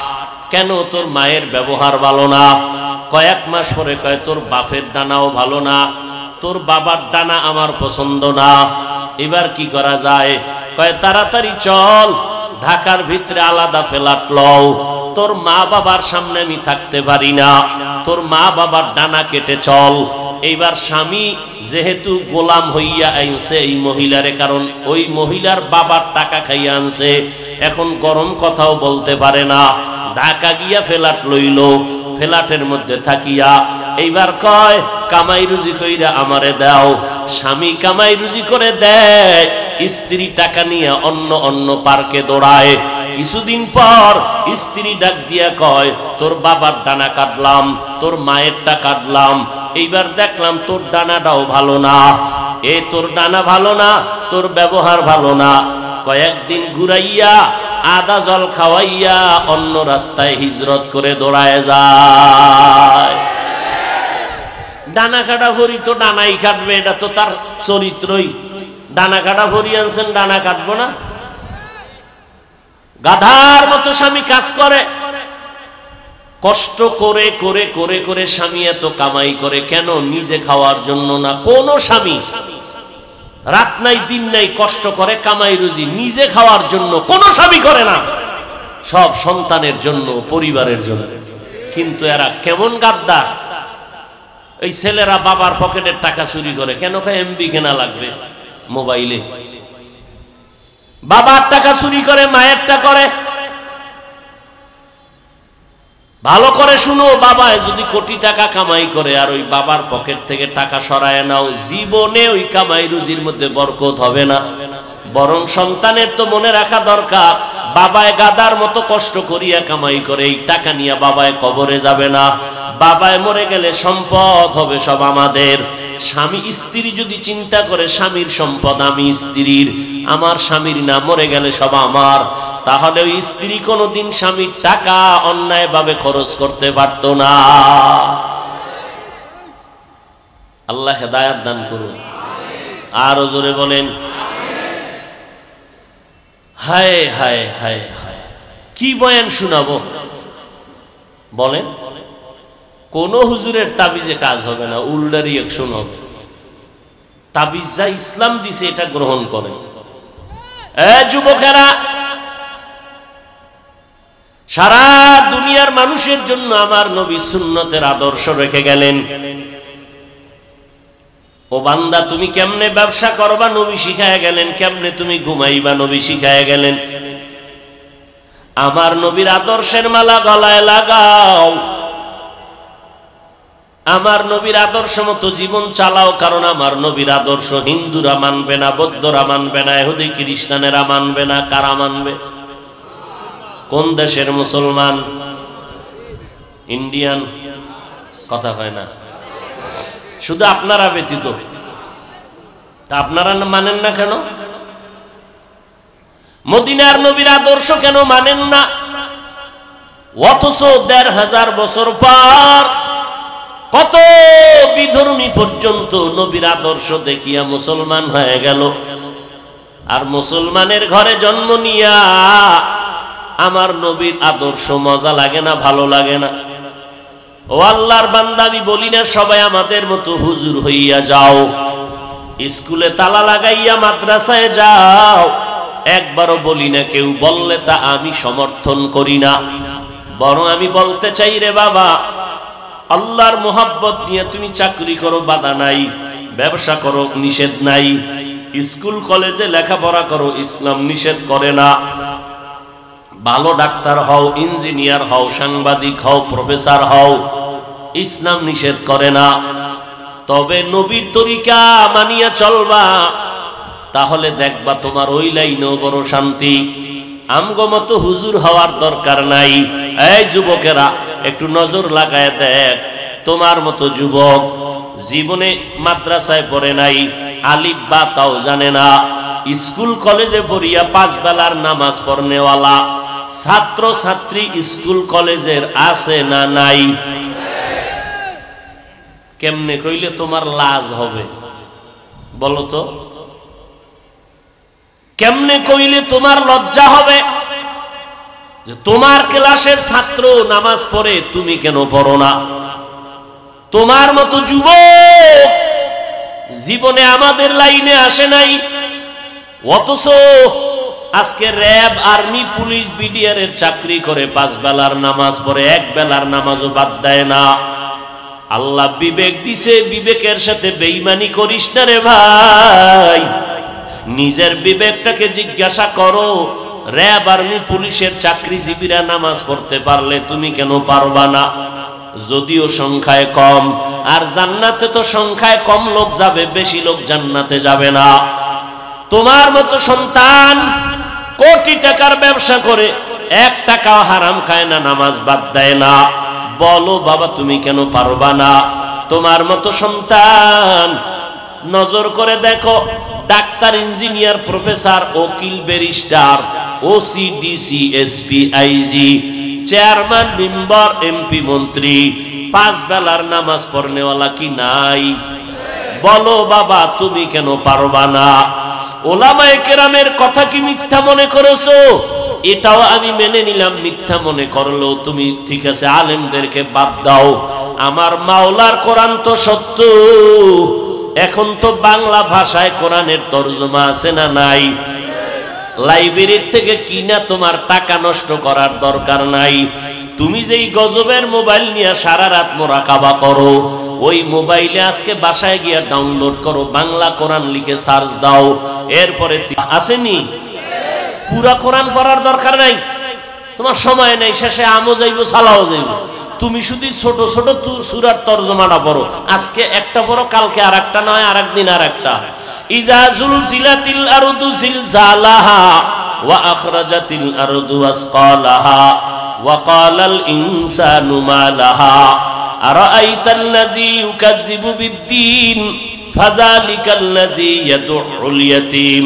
কেন? তোর মায়ের ব্যবহার ভালো না। কয়েক মাস পরে কয়, তোর বাপের ডানাও ভালো না, তোর বাবার ডানা আমার পছন্দ না। এবার কি করা যায়? কয় তাড়াতাড়ি চল, ঢাকার ভিতরে আলাদা ফ্ল্যাট লও, তোর মা বাবার সামনে আমি থাকতে পারি না, তোর মা বাবার ডানা কেটে চল। এইবার স্বামী যেহেতু গোলাম হইয়া আইনছে এই মহিলারে, কারণ ওই মহিলার বাবার টাকা খাইয়া আনছে, এখন গরম কথাও বলতে পারে না। ঢাকা গিয়া ফ্ল্যাট লইল, ফ্ল্যাটের মধ্যে থাকিয়া এইবার কয় কামাই রুজি কইরা আমারে দাও। স্বামী কামাই রুজি করে দেয়, স্ত্রী টাকা নিয়ে অন্য অন্য পার্কে দৌড়ায়। কিছুদিন পর স্ত্রী ডাক দিয়া কয় তোর বাবার ডানা কাটলাম, তোর মায়েরটা কাটলাম, এইবার দেখলাম তোর ডানাটাও ভালো না, তোর ডানা ভালো না, তোর ব্যবহার ভালো না। কয়েকদিন ঘুরাইয়া আদা জল খাওয়াইয়া অন্য রাস্তায় হিজরত করে দৌড়ায় যায়। ডানা কাটা ভরি তো ডানাই কাটবে, এটা তো তার চরিত্রই। ডানা কাটা ভরি আনছেন, ডানা কাটবো না? গাধার মতো স্বামী কাজ করে, কষ্ট করে করে করে করে স্বামী এত কামাই করে কেন? নিজে খাওয়ার জন্য না। কোন স্বামী রাত নাই দিন নাই কষ্ট করে কামাই রুজি নিজে খাওয়ার জন্য কোন স্বামী করে না, সব সন্তানের জন্য, পরিবারের জন্য। কিন্তু এরা কেমন গাদ্দার! এই ছেলেরা বাবার পকেটের টাকা চুরি করে কেন? এমবি কেনা লাগবে মোবাইলে। বাবার টাকা চুরি করে, মায়েরটা করে। ভালো করে শুনো, বাবা যদি কোটি টাকা কামাই করে আর ওই বাবার পকেট থেকে টাকা সরায় নাও, জীবনে ওই কামাই রুজির মধ্যে বরকত হবে না। বরং সন্তানের তো মনে রাখা দরকার, বাবায় গাদার মতো কষ্ট করিয়া কামাই করে এই টাকা নিয়ে বাবায় কবরে যাবে না। বাবায় মরে গেলে সম্পদ হবে সব আমাদের। স্বামী স্ত্রী যদি চিন্তা করে স্বামীর সম্পদ আমি স্ত্রীর, আমার স্বামীর না, মরে গেলে সব আমার, তাহলে ওই স্ত্রী কোনোদিন স্বামীর টাকা অন্যায়ভাবে খরচ করতে পারত না। আল্লাহ হেদায়েত দান করুন। আরো জোরে বলেন হায় হায় হায় হায়! কি বয়ান শুনাবো বলেন? কোন হুজুরের তাবিজে কাজ হবে না, উল্টা রিঅ্যাকশন হবে। তাবিজ যা ইসলাম দিছে এটা গ্রহণ করেন। যুবকেরা, সারা দুনিয়ার মানুষের জন্য আমার নবী সুন্নতের আদর্শ রেখে গেলেন। ও বান্দা, তুমি কেমনে ব্যবসা করবা নবী শিখায় গেলেন, কেমনে তুমি ঘুমাইবা নবী শিখায় গেলেন। আমার নবীর আদর্শের মালা গলায় লাগাও, আমার নবীর আদর্শ মতো জীবন চালাও। কারণ আমার নবীর আদর্শ হিন্দুরা মানবে না, বৌদ্ধরা মানবে না, ইহুদি খ্রিস্টানেরা মানবে না। কারা মানবে? কোন দেশের মুসলমান? ইন্ডিয়ান? কথা হয় না, শুধু আপনারা ব্যতীত। তা আপনারা মানেন না কেন? মদিনার নবীর আদর্শ কেন মানেন না? অথচ ১৫০০ বছর পর কত বিধর্মী পর্যন্ত নবীর আদর্শ দেখিয়া মুসলমান হয়ে গেল। আর মুসলমানের ঘরে জন্ম নিয়া আমার নবীর আদর্শ মজা লাগে না, ভালো লাগে না। ও আল্লাহর বান্দা, আমি বলি না সবাই আমাদের মতো হুজুর হইয়া যাও, স্কুলে তালা লাগাইয়া মাদ্রাসায় যাও, একবারও বলি না। কেউ বললে তা আমি সমর্থন করি না। বরং আমি বলতে চাই, রে বাবা, আল্লাহর মোহাব্বত নিয়ে তুমি চাকরি করো, বাধা নাই। ব্যবসা করো, নিষেধ নাই। স্কুল কলেজে লেখাপড়া করো, ইসলাম নিষেধ করে না। ভালো ডাক্তার হও, ইঞ্জিনিয়ার হও, সাংবাদিক হও, প্রফেসর হও, ইসলাম নিষেধ করে না। তবে নবীর তরিকা মানিয়া চলবা, তাহলে দেখবা তোমার ওই লাইনেও বড় শান্তি। আমগো মতো হুজুর হওয়ার দরকার নাই। এই যুবকেরা, একটু নজর লাগায় দেখ, তোমার মতো যুবক জীবনে মাদ্রাসায় পড়ে নাই, আলিফ বা তাও জানে না, স্কুল কলেজে পড়িয়া 5 বেলার নামাজ পড়নেওয়ালা ছাত্র ছাত্রী স্কুল কলেজের আছে না নাই? কেমনে কইলে তোমার লাজ হবে বলো তো? কেমনে কইলে তোমার লজ্জা হবে যে তোমার ক্লাসের ছাত্র নামাজ পড়ে, তুমি কেন পড়ো না? তোমার মতো যুবক জীবনে আমাদের লাইনে আসে নাই, অথচ আজকে র্যাব, আর্মি, পুলিশ, বিডিআর এর চাকরি করে 5 বেলার নামাজ পড়ে, 1 বেলার নামাজও বাদ দেয় না। আল্লাহ বিবেক দিছে, বিবেকের সাথে বেঈমানি করিস না রে ভাই। নিজের বিবেকটাকে জিজ্ঞাসা করো। র্যাব, আর্মি, পুলিশের চাকরিজীবীরা নামাজ পড়তে পারলে তুমি কেন পারবা না? যদিও সংখ্যায় কম, আর জান্নাতে তো সংখ্যায় কম লোক যাবে, বেশি লোক জান্নাতে যাবে না। তোমার মতো সন্তান কোটি টাকার ব্যবসা করে 1 টাকাও হারাম খায় না, নামাজ বাদ দেয় না। বলো বাবা তুমি কেন পারবা না? তোমার মতো সন্তান নজর করে দেখো, ডাক্তার, ইঞ্জিনিয়ার, প্রফেসর, উকিল, barrister, OC, DC, SP, IG, chairman, member, MP, মন্ত্রী, 5 বেলার নামাজ পড়নেওয়ালা কি নাই? বলো বাবা তুমি কেন পারবা না? ওলামায়ে কেরামের কথা কি মিথ্যা মনে করেছো? এটাও আমি মেনে নিলাম, মিথ্যা মনে করলেও তুমি ঠিক আছে, আলেমদেরকে বাদ দাও। আমার মাওলার কোরআন তো সত্য। এখন তো বাংলা ভাষায় কোরআনের তরজমা আছে না নাই? লাইব্রেরি থেকে কিনা তোমার টাকা নষ্ট করার দরকার নাই। তুমি যেই গজবের মোবাইল নিয়ে সারা রাত মোরাকাবা করো, ওই মোবাইলে আজকে বাসায় গিয়া ডাউনলোড করো, বাংলা কোরআন লিখে সার্চ দাও, এরপরে আসেনি পুরা কোরআন পড়ার দরকার নাই। তোমার সময় নেই, শেষে আমও যাইব, সালাও যাইব। তুমি শুধু ছোট ছোট সূরার তরজমাটা পড়ো। আজকে একটা পড়ো, কালকে আরেকটা, নয় আরেকদিন আরেকটা। ইজা জুলজিলাতিল আরদু জিলজালাহা ওয়া আখরাজাতিল আরদু আসকালাহা ওয়া ক্বালাল ইনসানু মা লাহা আরাআইতাল্লাযী ইউকাযযিবু বিদ্দীন ফাযালিকাল্লাযী ইয়াদউল ইয়াতীম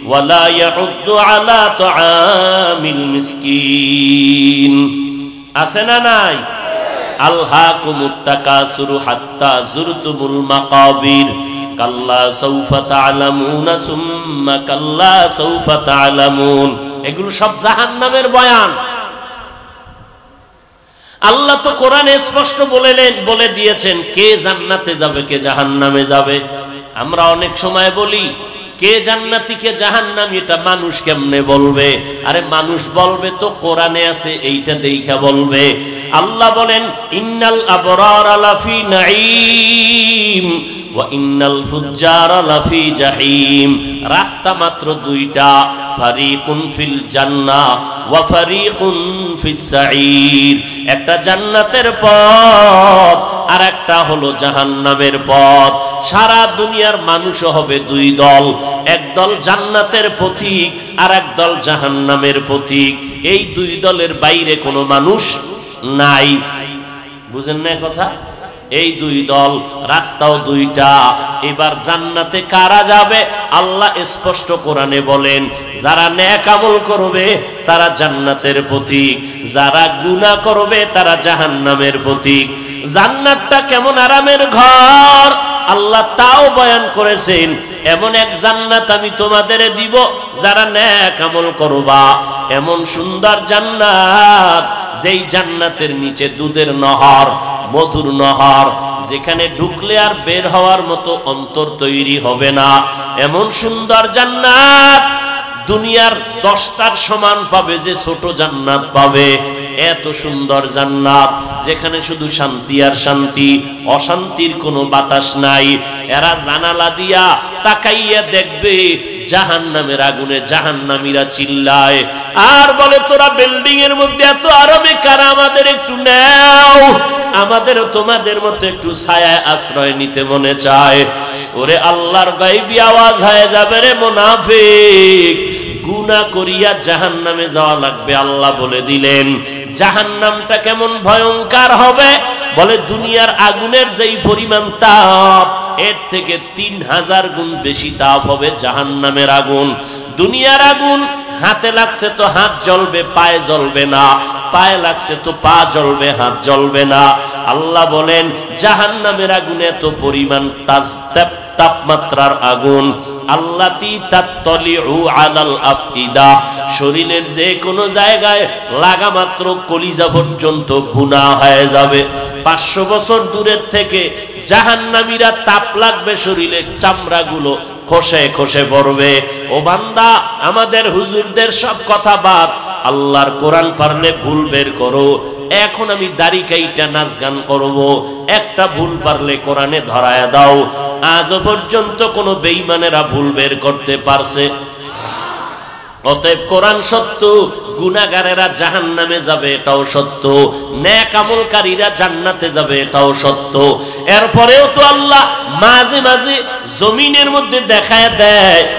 ওয়া লা ইয়াহুদ্দু আলা তুআমিল মিসকিন। আছে না নাই? আলহাকুমুত তাকাসুরু হাত্তা যুরতুমুল মাকাবির কাল্লা সাউফা তা'লামুনা সুম্মা কাল্লা সাউফা তা'লামুন। এগুলো সব জাহান্নামের বয়ান। আল্লাহ তো কোরআনে স্পষ্ট বলে দিয়েছেন কে জান্নাতে যাবে, কে জাহান্নামে যাবে। আমরা অনেক সময় বলি কে জান্নাতি কে জাহান্নামী, এটা মানুষ কেমনে বলবে? আরে মানুষ বলবে তো কোরআনে আছে, এইটা দেখা বলবে। আল্লাহ বলেন ইন্নাল আবরারা লাফি নাঈম ওয়া ইন্নাল ফুজ্জারা লাফি জাহিম। রাস্তা মাত্র দুইটা, ফারিকুন ফিল জান্নাহ ওয়া ফারিকুন ফিস সাঈর। একটা জান্নাতের পথ আর একটা হলো জাহান্নামের পথ। সারা দুনিয়ার মানুষ হবে 2 দল, এক দল জান্নাতের পথিক আর এক দল জাহান্নামের পথিক। এই 2 দলের বাইরে কোনো মানুষ নাই। বুঝেন না কথা? এই 2 দল, রাস্তাও 2টা। এবার জান্নাতে কারা যাবে? আল্লাহ স্পষ্ট কোরআনে বলেন যারা নেক আমল করবে তারা জান্নাতের পথিক, যারা গুনাহ করবে তারা জাহান্নামের পথিক। জান্নাতটা কেমন আরামের ঘর আল্লাহ তাও বয়ান করেছেন। এমন এক জান্নাত আমি তোমাদের দিব যারা নেক আমল করবা। এমন সুন্দর জান্নাত যেই জান্নাতের নিচে দুধের নহর, মধুর নহর, যেখানে ঢুকলে আর বের হওয়ার মতো অন্তর তৈরি হবে না। এমন সুন্দর জান্নাত দুনিয়ার 10টার সমান পাবে যে ছোট জান্নাত পাবে। এত সুন্দর জান্নাত যেখানে শুধু শান্তি আর শান্তি, অশান্তির কোনো বাতাস নাই। এরা জানালা দিয়া তাকাইয়া দেখবে জাহান্নামের আগুনে জাহান্নামীরা চিল্লায় আর বলে তোরা বিল্ডিং এর মধ্যে এত আরামে কারা, আমাদের একটু নাও, আমাদেরও তোমাদের মতো একটু ছায়ায় আশ্রয় নিতে মনে চায়। ওরে আল্লাহর গায়বী আওয়াজ হয়ে যাবে রে মুনাফিক, গুনাহ করিয়া জাহান্নামে যাওয়া লাগবে। আল্লাহ বলে দিলেন জাহান্নামটা কেমন ভয়ঙ্কর হবে। বলে দুনিয়ার আগুনের যেই পরিমাণ তাপ, এর থেকে 3000 গুণ বেশি তাপ হবে জাহান্নামের আগুন। দুনিয়ার আগুন হাতে লাগছে তো হাত জ্বলবে, পায়ে জ্বলবে না, পায়ে লাগছে তো পা জ্বলবে, হাত জ্বলবে না। আল্লাহ বলেন জাহান্নামের আগুনে এত পরিমাণ তাপমাত্রার আগুন, আল্লাতী তাত্তালিউ আলাল আফইদা, শরীরের যে কোনো জায়গায় লাগা মাত্র কলিজা পর্যন্ত গুনাহ হয়ে যাবে। 500 বছর দূরের থেকে জাহান্নামীরা তাপ লাগবে, শরীরের চামড়াগুলো খসে খসে পড়বে। ও বান্দা, আমাদের হুজুরদের সব কথা বাদ, আল্লাহর কোরআন পারলে ভুল বের করো। এখন আমি দাড়ি কাইটা নাচ গান করব, একটা ভুল পারলে কোরআনে ধরায় দাও। আজও পর্যন্ত কোনো বেঈমানেরা ভুল বের করতে পারছে? অতএব কোরআন সত্য, গুনাহগারেরা জাহান্নামে যাবে এটাও সত্য, নেক আমলকারীরা জান্নাতে যাবে এটাও সত্য। এরপরেও তো আল্লাহ মাঝে মাঝে জমিনের মধ্যে দেখায় দেয়